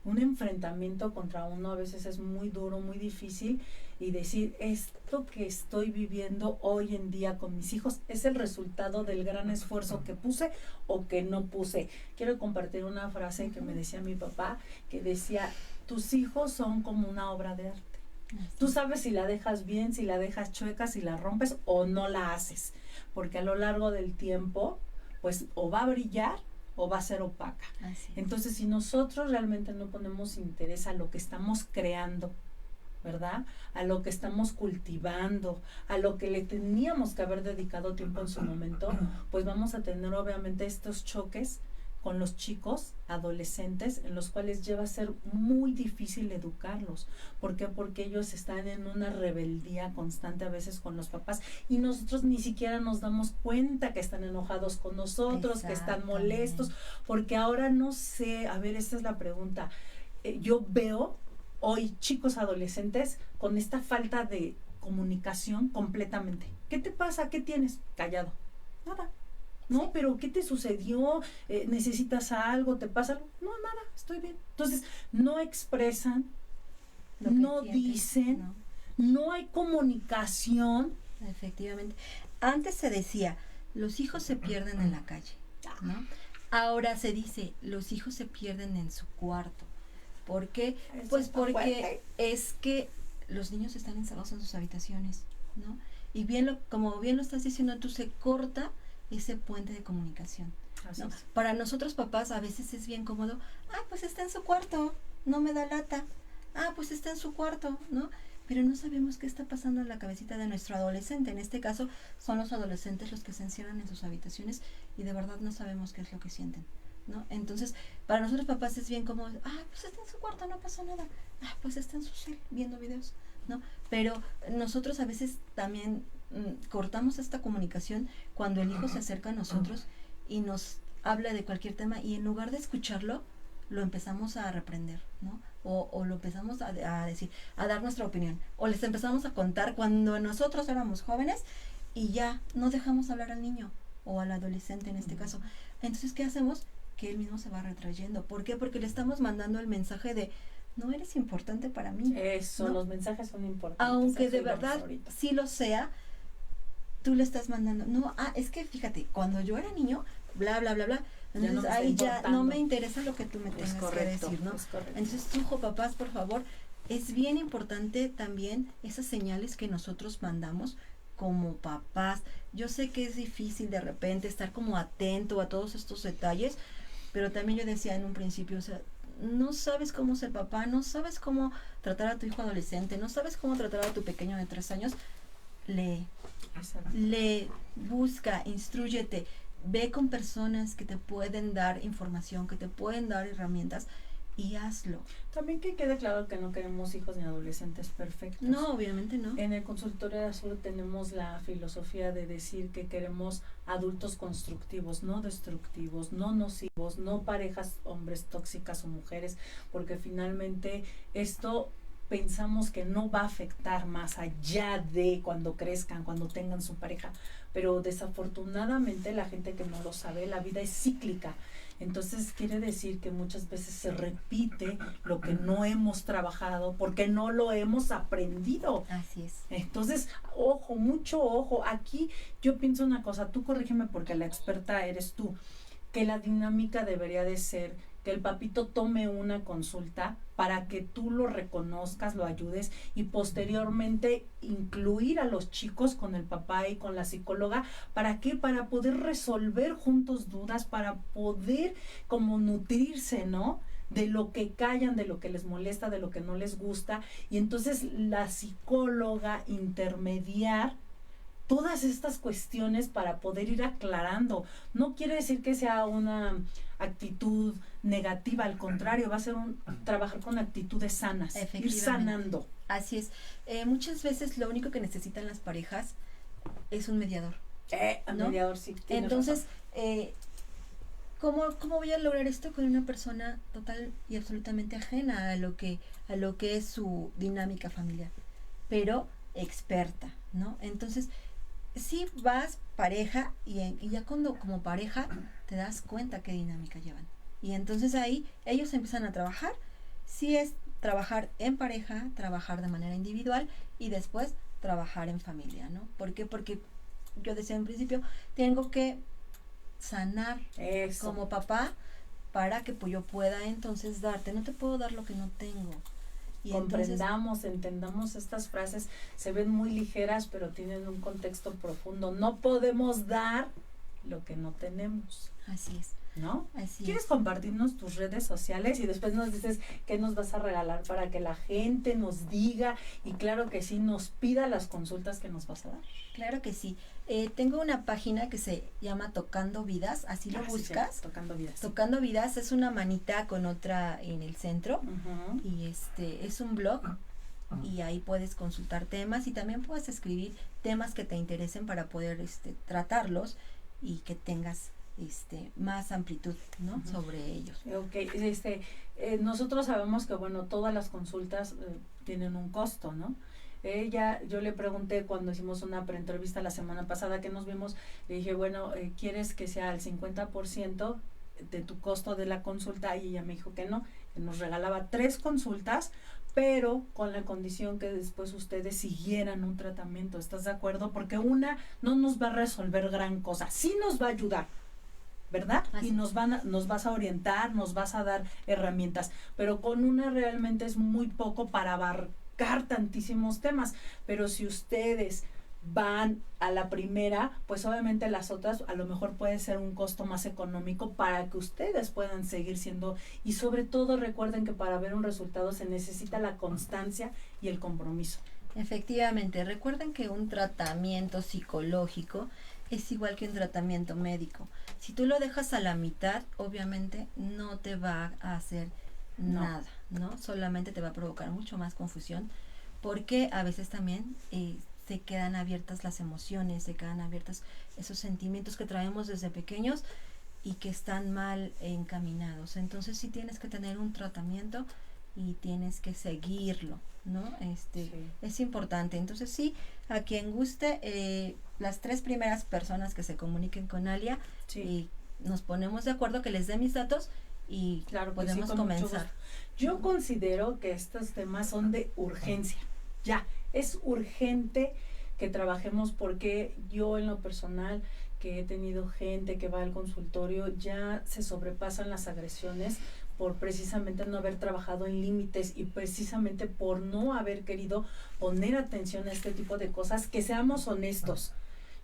Un enfrentamiento contra uno a veces es muy duro, muy difícil, y decir esto que estoy viviendo hoy en día con mis hijos es el resultado del gran esfuerzo que puse o que no puse. Quiero compartir una frase que me decía mi papá, que decía, tus hijos son como una obra de arte. Tú sabes si la dejas bien, si la dejas chueca, si la rompes o no la haces, porque a lo largo del tiempo pues o va a brillar o va a ser opaca. Entonces, si nosotros realmente no ponemos interés a lo que estamos creando, ¿verdad? A lo que estamos cultivando, a lo que le teníamos que haber dedicado tiempo en su momento, pues vamos a tener obviamente estos choques con los chicos, adolescentes, en los cuales lleva a ser muy difícil educarlos. ¿Por qué? Porque ellos están en una rebeldía constante a veces con los papás y nosotros ni siquiera nos damos cuenta que están enojados con nosotros, que están molestos, porque ahora no sé, a ver, esta es la pregunta. Yo veo hoy chicos adolescentes con esta falta de comunicación completamente. ¿Qué te pasa? ¿Qué tienes? Callado. Nada. No, sí. Pero ¿qué te sucedió? ¿Necesitas algo? ¿Te pasa algo? No, nada, estoy bien. Entonces, no expresan, no dicen, no hay comunicación. Efectivamente. Antes se decía, los hijos se pierden en la calle, ¿no? Ahora se dice, los hijos se pierden en su cuarto. ¿Por qué? Pues porque es que los niños están encerrados en sus habitaciones, ¿no? Y como bien lo estás diciendo tú, se corta ese puente de comunicación, ¿no? Para nosotros papás a veces es bien cómodo, pues está en su cuarto, no me da lata, pues está en su cuarto, ¿no? Pero no sabemos qué está pasando en la cabecita de nuestro adolescente. En este caso son los adolescentes los que se encierran en sus habitaciones y de verdad no sabemos qué es lo que sienten, ¿no? Entonces, para nosotros papás es bien cómodo, pues está en su cuarto, no pasa nada, pues está en su cel viendo videos, ¿no? Pero nosotros a veces también cortamos esta comunicación cuando el hijo se acerca a nosotros y nos habla de cualquier tema y en lugar de escucharlo, lo empezamos a reprender, ¿no? O lo empezamos a decir, a dar nuestra opinión, o les empezamos a contar cuando nosotros éramos jóvenes y ya no dejamos hablar al niño o al adolescente en este caso. Entonces, ¿qué hacemos? Que él mismo se va retrayendo. ¿Por qué? Porque le estamos mandando el mensaje de no eres importante para mí. Eso, ¿no? Los mensajes son importantes. Aunque de verdad sí lo sea, tú le estás mandando, es que fíjate, cuando yo era niño, bla, bla, bla, bla, entonces ahí ya no me interesa lo que tú me tengas que decir, ¿no? Entonces, papás, por favor, es bien importante también esas señales que nosotros mandamos como papás. Yo sé que es difícil de repente estar como atento a todos estos detalles, pero también yo decía en un principio, o sea, no sabes cómo ser papá, no sabes cómo tratar a tu hijo adolescente, no sabes cómo tratar a tu pequeño de 3 años, lee, busca, instrúyete, ve con personas que te pueden dar información, que te pueden dar herramientas y hazlo. También que quede claro que no queremos hijos ni adolescentes perfectos. No, obviamente no. En el consultorio de Azur tenemos la filosofía de decir que queremos adultos constructivos, no destructivos, no nocivos, no parejas hombres tóxicas o mujeres, porque finalmente esto pensamos que no va a afectar más allá de cuando crezcan, cuando tengan su pareja, pero desafortunadamente la gente que no lo sabe, la vida es cíclica. Entonces quiere decir que muchas veces se repite lo que no hemos trabajado porque no lo hemos aprendido. Así es. Entonces, ojo, mucho ojo. Aquí yo pienso una cosa, tú corrígeme porque la experta eres tú, que la dinámica debería de ser que el papito tome una consulta para que tú lo reconozcas, lo ayudes y posteriormente incluir a los chicos con el papá y con la psicóloga. ¿Para qué? Para poder resolver juntos dudas, para poder como nutrirse, ¿no? De lo que callan, de lo que les molesta, de lo que no les gusta. Y entonces la psicóloga intermediar todas estas cuestiones para poder ir aclarando. No quiere decir que sea una actitud negativa, al contrario, va a ser trabajar con actitudes sanas, ir sanando. Así es. Muchas veces lo único que necesitan las parejas es un mediador. Un ¿no? mediador, sí. Entonces, ¿cómo voy a lograr esto con una persona total y absolutamente ajena a lo que es su dinámica familiar, pero experta, ¿no? Entonces, si vas pareja y ya cuando como pareja te das cuenta qué dinámica llevan. Y entonces ahí ellos empiezan a trabajar. Si es trabajar en pareja, trabajar de manera individual y después trabajar en familia, ¿no? ¿Por qué? Porque yo decía en principio, tengo que sanar como papá para que pues, yo pueda entonces darte. No te puedo dar lo que no tengo. Y comprendamos, entendamos estas frases, se ven muy ligeras, pero tienen un contexto profundo. No podemos dar lo que no tenemos. Así es. ¿No? Así ¿Quieres es. compartirnos tus redes sociales y después nos dices qué nos vas a regalar para que la gente nos diga y claro que sí, nos pida las consultas que nos vas a dar? Claro que sí. Tengo una página que se llama Tocando Vidas, así lo buscas. Sí, Tocando Vidas. Tocando Vidas es una manita con otra en el centro y es un blog y ahí puedes consultar temas y también puedes escribir temas que te interesen para poder tratarlos y que tengas más amplitud, ¿no? Sobre ellos. Okay, nosotros sabemos que bueno, todas las consultas tienen un costo, ¿no? Yo le pregunté cuando hicimos una preentrevista la semana pasada que nos vimos, le dije, bueno, ¿quieres que sea el 50% de tu costo de la consulta? Y ella me dijo que no, que nos regalaba 3 consultas, pero con la condición que después ustedes siguieran un tratamiento. ¿Estás de acuerdo? Porque una no nos va a resolver gran cosa, sí nos va a ayudar, ¿verdad? Así. Y nos vas a orientar, nos vas a dar herramientas, pero con una realmente es muy poco para abarcar tantísimos temas, pero si ustedes van a la primera, pues obviamente las otras a lo mejor puede ser un costo más económico para que ustedes puedan seguir siendo, y sobre todo recuerden que para ver un resultado se necesita la constancia y el compromiso. Efectivamente, recuerden que un tratamiento psicológico es igual que un tratamiento médico. Si tú lo dejas a la mitad, obviamente no te va a hacer nada, ¿no? Solamente te va a provocar mucho más confusión, porque a veces también se quedan abiertas las emociones, se quedan abiertos esos sentimientos que traemos desde pequeños y que están mal encaminados. Entonces sí tienes que tener un tratamiento y tienes que seguirlo, ¿no? Sí. Es importante. Entonces sí, a quien guste, las 3 primeras personas que se comuniquen con Alia, Sí. nos ponemos de acuerdo, que les dé mis datos y Claro que podemos sí, con mucho comenzar. gusto. Yo considero que estos temas son de urgencia. Ya, es urgente que trabajemos, porque yo en lo personal, que he tenido gente que va al consultorio, ya se sobrepasan las agresiones por precisamente no haber trabajado en límites y precisamente por no haber querido poner atención a este tipo de cosas. Que seamos honestos.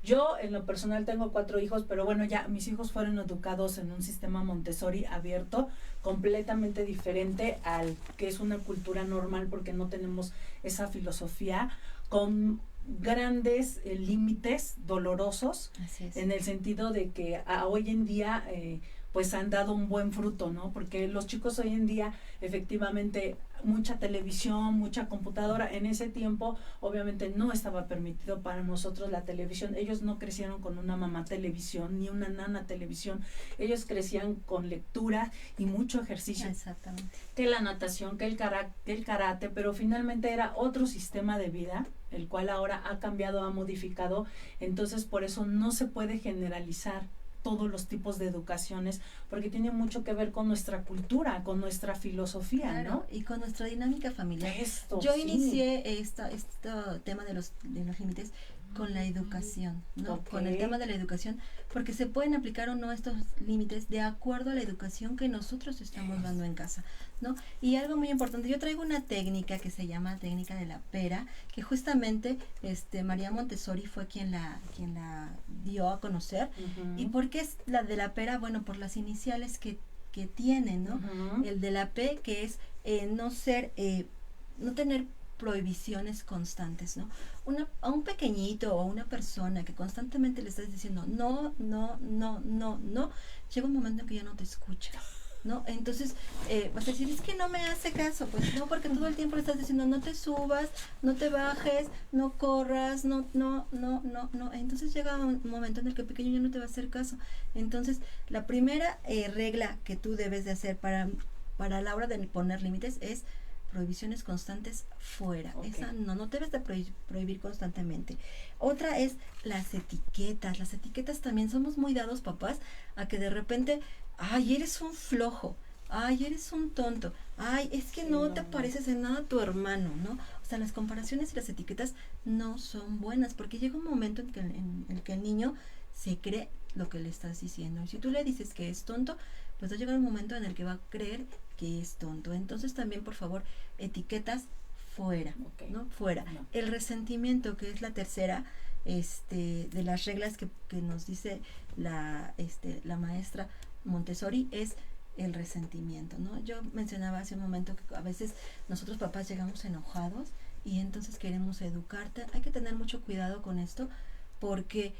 Yo en lo personal tengo 4 hijos, pero bueno, ya mis hijos fueron educados en un sistema Montessori abierto, completamente diferente al que es una cultura normal, porque no tenemos esa filosofía, con grandes límites dolorosos. Así es. En el sentido de que hoy en día pues han dado un buen fruto, ¿no? Porque los chicos hoy en día efectivamente mucha televisión, mucha computadora. En ese tiempo obviamente no estaba permitido para nosotros la televisión. Ellos no crecieron con una mamá televisión ni una nana televisión. Ellos crecían con lectura y mucho ejercicio. Exactamente. Que la natación, que el karate, pero finalmente era otro sistema de vida, el cual ahora ha cambiado, ha modificado. Entonces por eso no se puede generalizar todos los tipos de educaciones, porque tiene mucho que ver con nuestra cultura, con nuestra filosofía, claro, ¿no? Y con nuestra dinámica familiar. Yo inicié este tema de los límites con la educación, ¿no? Okay. Con el tema de la educación, porque se pueden aplicar o no estos límites de acuerdo a la educación que nosotros estamos dando en casa, ¿no? Y algo muy importante, yo traigo una técnica que se llama técnica de la pera, que justamente María Montessori fue quien la dio a conocer. ¿Y por qué es la de la pera? Bueno, por las iniciales que tiene, ¿no? El de la P, que es no tener prohibiciones constantes, ¿no? A un pequeñito o una persona que constantemente le estás diciendo no, llega un momento en que ya no te escucha, ¿no? Entonces vas a decir, es que no me hace caso. Pues no, porque todo el tiempo le estás diciendo no te subas, no te bajes, no corras, no. Entonces llega un momento en el que el pequeño ya no te va a hacer caso. Entonces la primera regla que tú debes de hacer para la hora de poner límites es prohibiciones constantes fuera. Okay. Esa no debes de prohibir constantemente. Otra es las etiquetas. Las etiquetas también somos muy dados, papás, a que de repente, ay, eres un flojo, ay, eres un tonto, ay, es que no te pareces en nada a tu hermano, ¿no? O sea, las comparaciones y las etiquetas no son buenas, porque llega un momento en el que el niño se cree lo que le estás diciendo. Y si tú le dices que es tonto, pues va a llegar un momento en el que va a creer que es tonto. Entonces también, por favor, etiquetas fuera, okay, ¿no? Fuera. No. El resentimiento, que es la tercera de las reglas que nos dice la maestra Montessori, es el resentimiento, ¿no? Yo mencionaba hace un momento que a veces nosotros papás llegamos enojados y entonces queremos educarte. Hay que tener mucho cuidado con esto, porque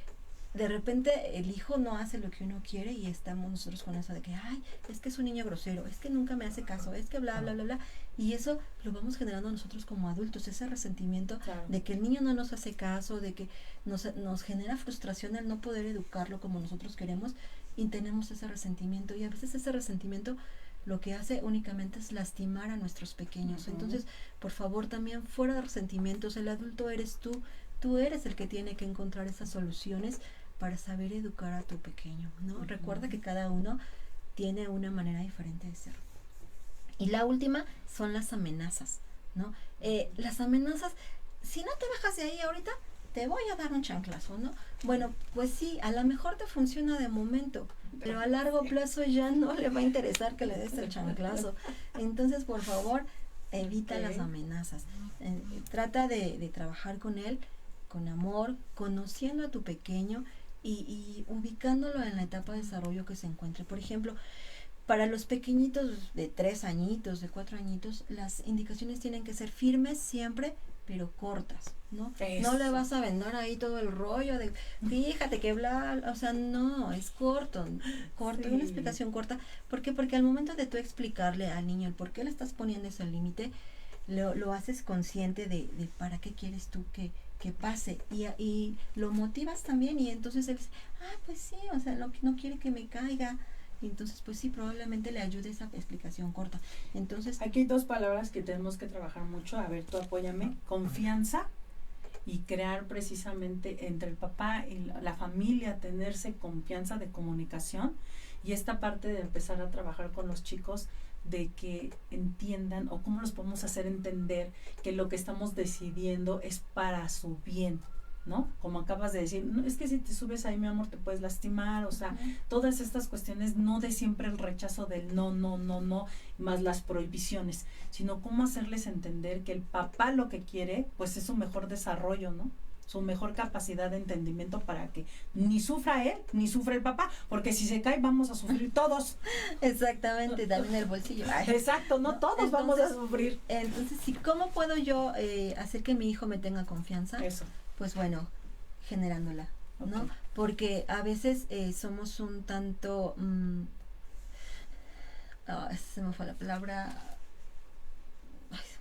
de repente el hijo no hace lo que uno quiere y estamos nosotros con eso de que, ay, es que es un niño grosero, es que nunca me hace caso, es que bla, bla, bla, bla. Y eso lo vamos generando nosotros como adultos, ese resentimiento, claro, de que el niño no nos hace caso, de que nos genera frustración el no poder educarlo como nosotros queremos, y tenemos ese resentimiento. Y a veces ese resentimiento lo que hace únicamente es lastimar a nuestros pequeños. Uh-huh. Entonces, por favor, también fuera de resentimientos, el adulto eres tú eres el que tiene que encontrar esas soluciones para saber educar a tu pequeño, ¿no? Uh-huh. Recuerda que cada uno tiene una manera diferente de ser. Y la última son las amenazas, ¿no? Las amenazas, si no te bajas de ahí ahorita, te voy a dar un chanclazo, ¿no? Bueno, pues sí, a lo mejor te funciona de momento, pero a largo plazo ya no le va a interesar que le des el chanclazo. Entonces, por favor, evita las amenazas. Trata de trabajar con él, con amor, conociendo a tu pequeño y ubicándolo en la etapa de desarrollo que se encuentre. Por ejemplo, para los pequeñitos de 3 añitos, de 4 añitos, las indicaciones tienen que ser firmes siempre, pero cortas, ¿no? Eso. No le vas a vender ahí todo el rollo de, fíjate que bla, o sea, no, es corto, sí. Una explicación corta. ¿Por qué? Porque al momento de tú explicarle al niño el por qué le estás poniendo ese límite, lo haces consciente de para qué quieres tú que pase, y lo motivas también, y entonces él dice, pues sí, o sea, no quiere que me caiga. Y entonces, pues sí, probablemente le ayude esa explicación corta. Entonces, aquí hay 2 palabras que tenemos que trabajar mucho. A ver, tú apóyame. Confianza, y crear precisamente entre el papá y la familia, tenerse confianza de comunicación, y esta parte de empezar a trabajar con los chicos, de que entiendan, o cómo los podemos hacer entender que lo que estamos decidiendo es para su bien, ¿no? Como acabas de decir, no, es que si te subes ahí, mi amor, te puedes lastimar, o sea, uh-huh, todas estas cuestiones, no de siempre el rechazo del no, más las prohibiciones, sino cómo hacerles entender que el papá lo que quiere, pues es su mejor desarrollo, ¿no? Su mejor capacidad de entendimiento, para que ni sufra él, ni sufra el papá, porque si se cae vamos a sufrir todos. Exactamente, también el bolsillo. Ay. Exacto, no todos entonces, vamos a sufrir. Entonces, ¿sí, cómo puedo yo hacer que mi hijo me tenga confianza? Eso. Pues bueno, generándola, ¿no? Okay. Porque a veces somos un tanto, se me fue la palabra,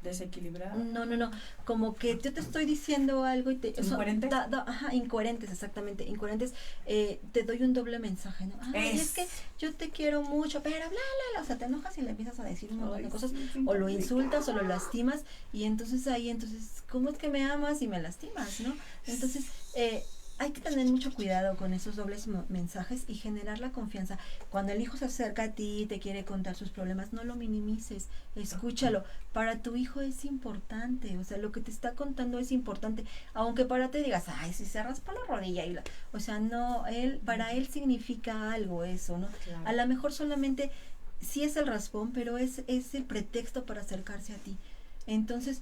desequilibrada. No, como que yo te estoy diciendo algo y te... ¿Incoherentes? Incoherentes, exactamente, incoherentes. Te doy un doble mensaje, ¿no? Es que yo te quiero mucho, pero bla, bla, bla, o sea, te enojas y le empiezas a decir un montón de cosas, o lo insultas o lo lastimas, y entonces ¿cómo es que me amas y me lastimas, no? Entonces, hay que tener mucho cuidado con esos dobles mensajes y generar la confianza. Cuando el hijo se acerca a ti y te quiere contar sus problemas, no lo minimices, escúchalo. Para tu hijo es importante, o sea, lo que te está contando es importante, aunque para ti digas, ay, si se raspa la rodilla, o sea, no, para él significa algo eso, ¿no? Claro. A lo mejor solamente, sí es el raspón, pero es el pretexto para acercarse a ti. Entonces,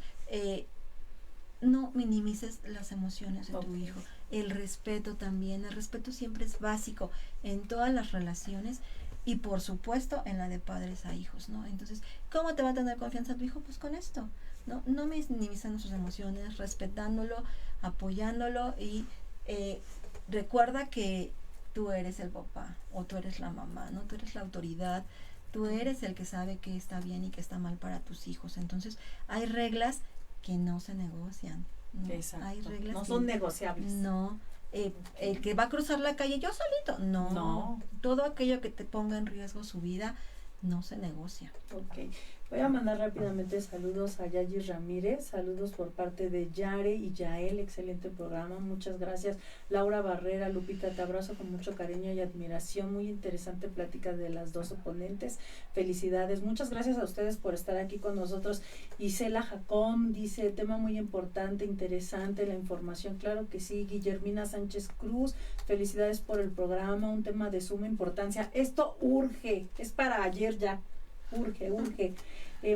no minimices las emociones de tu hijo. El respeto también, el respeto siempre es básico en todas las relaciones y por supuesto en la de padres a hijos, ¿no? Entonces, ¿cómo te va a tener confianza tu hijo? Pues con esto, ¿no? No minimizando sus emociones, respetándolo, apoyándolo y recuerda que tú eres el papá o tú eres la mamá, ¿no? Tú eres la autoridad, tú eres el que sabe qué está bien y qué está mal para tus hijos. Entonces, hay reglas que no se negocian, ¿no? Exacto. Hay reglas no son negociables. No, el que va a cruzar la calle yo solito, no. Todo aquello que te ponga en riesgo su vida no se negocia. Ok, voy a mandar rápidamente saludos a Yayi Ramírez, saludos por parte de Yare y Yael, excelente programa, muchas gracias. Laura Barrera, Lupita, te abrazo con mucho cariño y admiración, muy interesante plática de las dos oponentes, felicidades, muchas gracias a ustedes por estar aquí con nosotros. Isela Jacón dice, tema muy importante, interesante, la información, claro que sí. Guillermina Sánchez Cruz, felicidades por el programa, un tema de suma importancia, esto urge, es para ayer ya, urge.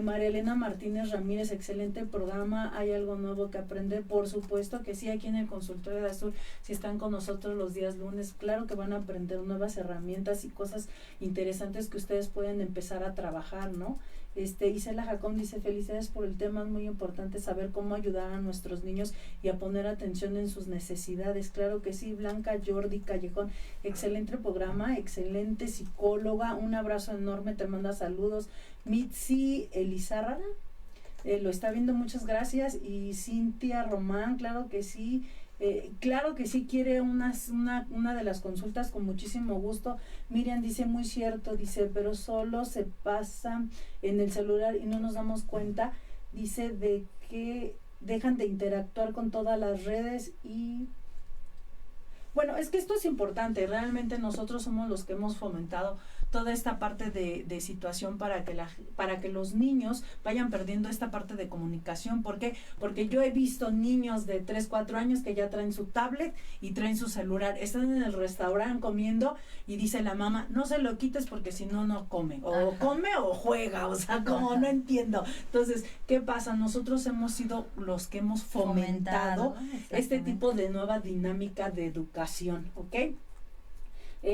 María Elena Martínez Ramírez, excelente programa, hay algo nuevo que aprender, por supuesto que sí, aquí en el consultorio de Azul, si están con nosotros los días lunes, claro que van a aprender nuevas herramientas y cosas interesantes que ustedes pueden empezar a trabajar, ¿no? Isela Jacón dice, felicidades por el tema, es muy importante saber cómo ayudar a nuestros niños y a poner atención en sus necesidades, claro que sí. Blanca Jordi Callejón, excelente programa, excelente psicóloga, un abrazo enorme, te manda saludos. Mitzi Elizárraga, lo está viendo, muchas gracias. Y Cintia Román, claro que sí, quiere una de las consultas con muchísimo gusto. Miriam dice, muy cierto, dice, pero solo se pasa en el celular y no nos damos cuenta, dice, de que dejan de interactuar con todas las redes y... Bueno, es que esto es importante, realmente nosotros somos los que hemos fomentado toda esta parte de situación para que los niños vayan perdiendo esta parte de comunicación. ¿Por qué? Porque yo he visto niños de 3, 4 años que ya traen su tablet y traen su celular, están en el restaurante comiendo y dice la mamá, no se lo quites porque si no, no come, o come o juega, o sea, como no entiendo. Entonces, ¿qué pasa? Nosotros hemos sido los que hemos fomentado este tipo de nueva dinámica de educación, ¿ok?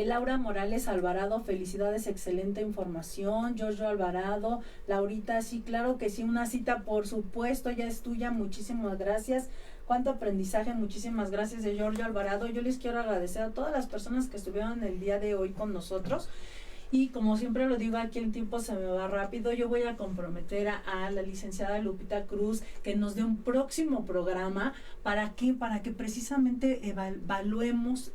Laura Morales Alvarado, felicidades, excelente información. Giorgio Alvarado, Laurita, sí, claro que sí, una cita, por supuesto, ya es tuya, muchísimas gracias. Cuánto aprendizaje, muchísimas gracias de Giorgio Alvarado. Yo les quiero agradecer a todas las personas que estuvieron el día de hoy con nosotros. Y como siempre lo digo, aquí el tiempo se me va rápido. Yo voy a comprometer a la licenciada Lupita Cruz que nos dé un próximo programa. ¿Para qué? Para que precisamente valoremos,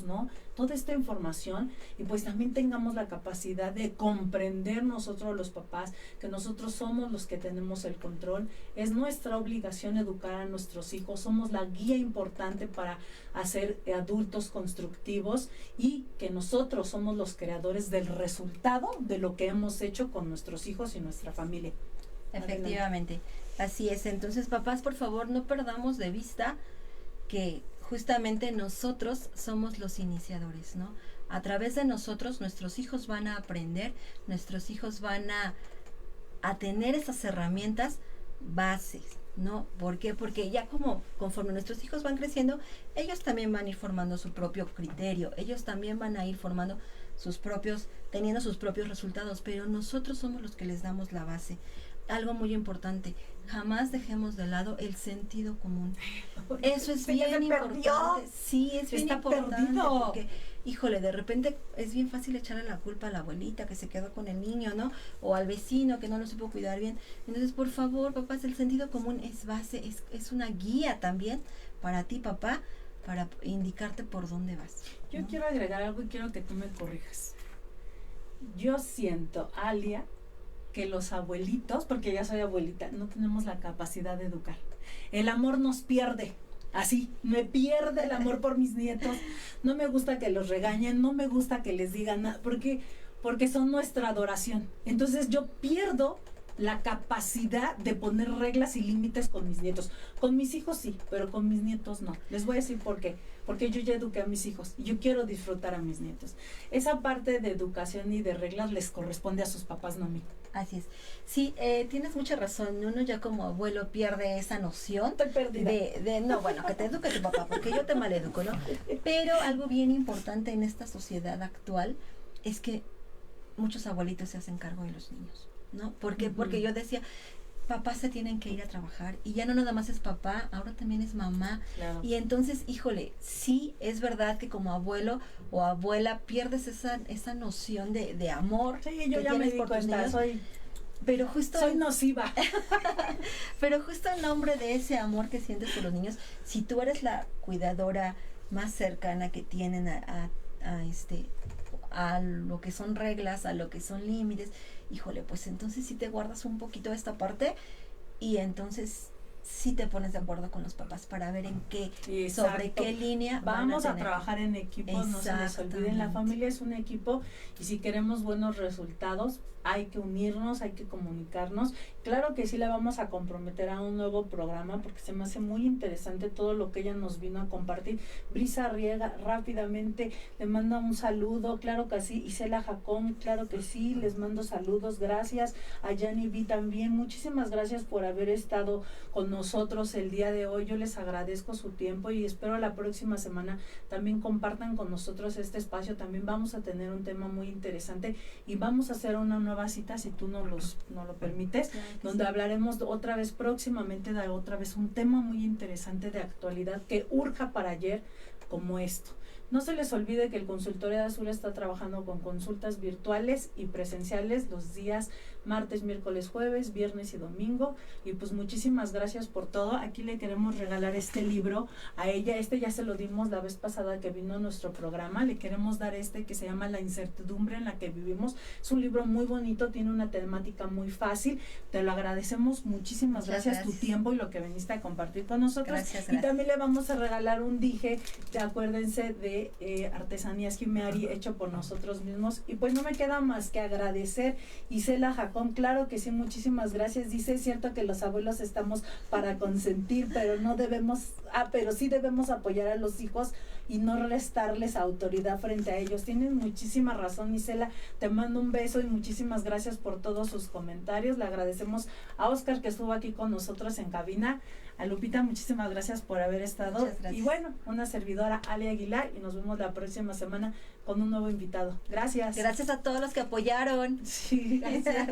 ¿no?, toda esta información y pues también tengamos la capacidad de comprender nosotros los papás, que nosotros somos los que tenemos el control. Es nuestra obligación educar a nuestros hijos. Somos la guía importante para hacer adultos constructivos y que nosotros somos los creadores del resultado de lo que hemos hecho con nuestros hijos y nuestra familia. Efectivamente, así es. Entonces, papás, por favor, no perdamos de vista que justamente nosotros somos los iniciadores, ¿no? A través de nosotros, nuestros hijos van a aprender, nuestros hijos van a tener esas herramientas bases, ¿no? ¿Por qué? Porque ya conforme nuestros hijos van creciendo, ellos también van a ir formando su propio criterio, ellos también van a ir formando teniendo sus propios resultados, pero nosotros somos los que les damos la base. Algo muy importante, jamás dejemos de lado el sentido común. Eso es bien importante. Sí, es bien importante porque híjole, de repente es bien fácil echarle la culpa a la abuelita que se quedó con el niño, ¿no? O al vecino que no lo supo cuidar bien. Entonces, por favor, papás, el sentido común es base, es una guía también para ti, papá, para indicarte por dónde vas. Yo ¿no? quiero agregar algo y quiero que tú me corrijas. Yo siento, Alia, que los abuelitos, porque ya soy abuelita, no tenemos la capacidad de educar. El amor nos pierde. Así, me pierde el amor por mis nietos. No me gusta que los regañen, no me gusta que les digan nada, porque son nuestra adoración. Entonces yo pierdo la capacidad de poner reglas y límites con mis nietos. Con mis hijos sí, pero con mis nietos no. Les voy a decir por qué. Porque yo ya eduqué a mis hijos y yo quiero disfrutar a mis nietos. Esa parte de educación y de reglas les corresponde a sus papás, no a mí. Así es. Sí, tienes mucha razón. Uno ya como abuelo pierde esa noción Estoy perdida. no, bueno, que te eduque tu papá, porque yo te maleduco, ¿no? Pero algo bien importante en esta sociedad actual es que muchos abuelitos se hacen cargo de los niños, ¿no? ¿Por qué? Porque yo decía, papás se tienen que ir a trabajar y ya no nada más es papá, ahora también es mamá. Claro. Y entonces, híjole, sí es verdad que como abuelo o abuela pierdes esa noción de amor. Sí, yo que ya me tienes di por tus cuenta, niños. Pero justo soy nociva. Pero justo en nombre de ese amor que sientes por los niños, si tú eres la cuidadora más cercana que tienen a lo que son reglas, a lo que son límites, híjole, pues entonces sí te guardas un poquito esta parte y entonces sí te pones de acuerdo con los papás para ver en qué, Exacto. sobre qué línea vamos a tener. trabajar en equipo, no se les olviden, la familia es un equipo y si queremos buenos resultados hay que unirnos, hay que comunicarnos. Claro que sí la vamos a comprometer a un nuevo programa porque se me hace muy interesante todo lo que ella nos vino a compartir. Brisa Riega rápidamente le manda un saludo, claro que sí. Isela Jacón, claro que sí, les mando saludos, gracias. A Yanni B también, muchísimas gracias por haber estado con nosotros el día de hoy. Yo les agradezco su tiempo y espero la próxima semana también compartan con nosotros este espacio. También vamos a tener un tema muy interesante y vamos a hacer una nueva cita, si tú no lo permites, donde hablaremos otra vez próximamente de otra vez un tema muy interesante de actualidad que urja para ayer como esto. No se les olvide que el Consultorio de Azul está trabajando con consultas virtuales y presenciales los días martes, miércoles, jueves, viernes y domingo. Y pues muchísimas gracias por todo. Aquí le queremos regalar este libro a ella. Ya se lo dimos la vez pasada que vino a nuestro programa. Le queremos dar que se llama La incertidumbre en la que vivimos. Es un libro muy bonito, tiene una temática muy fácil. Te lo agradecemos. Muchísimas gracias tu tiempo y lo que viniste a compartir con nosotros. Gracias. Y también le vamos a regalar un dije, acuérdense de Artesanías Jimeari hecho por nosotros mismos. Y pues no me queda más que agradecer. Isela Jacón, claro que sí, muchísimas gracias. Dice, es cierto que los abuelos estamos para consentir, pero no debemos, pero sí debemos apoyar a los hijos y no restarles autoridad frente a ellos. Tienes muchísima razón, Isela. Te mando un beso y muchísimas gracias por todos sus comentarios. Le agradecemos a Oscar que estuvo aquí con nosotros en cabina. A Lupita, muchísimas gracias por haber estado. Y bueno, una servidora, Ale Aguilar, y nos vemos la próxima semana con un nuevo invitado. Gracias. Gracias a todos los que apoyaron. Sí, gracias.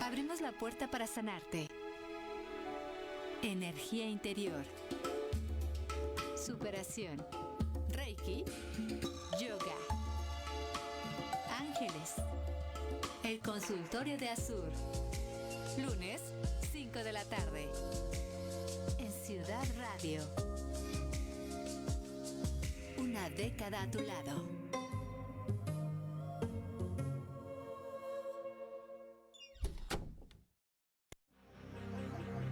Abrimos la puerta para sanarte. Energía interior. Superación. Reiki. Yoga. Ángeles. El consultorio de Azur. Lunes, 5 de la tarde. En Ciudad Radio. Una década a tu lado.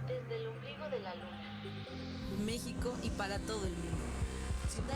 Desde el ombligo de la luna. México y para todo el mundo. Ciudad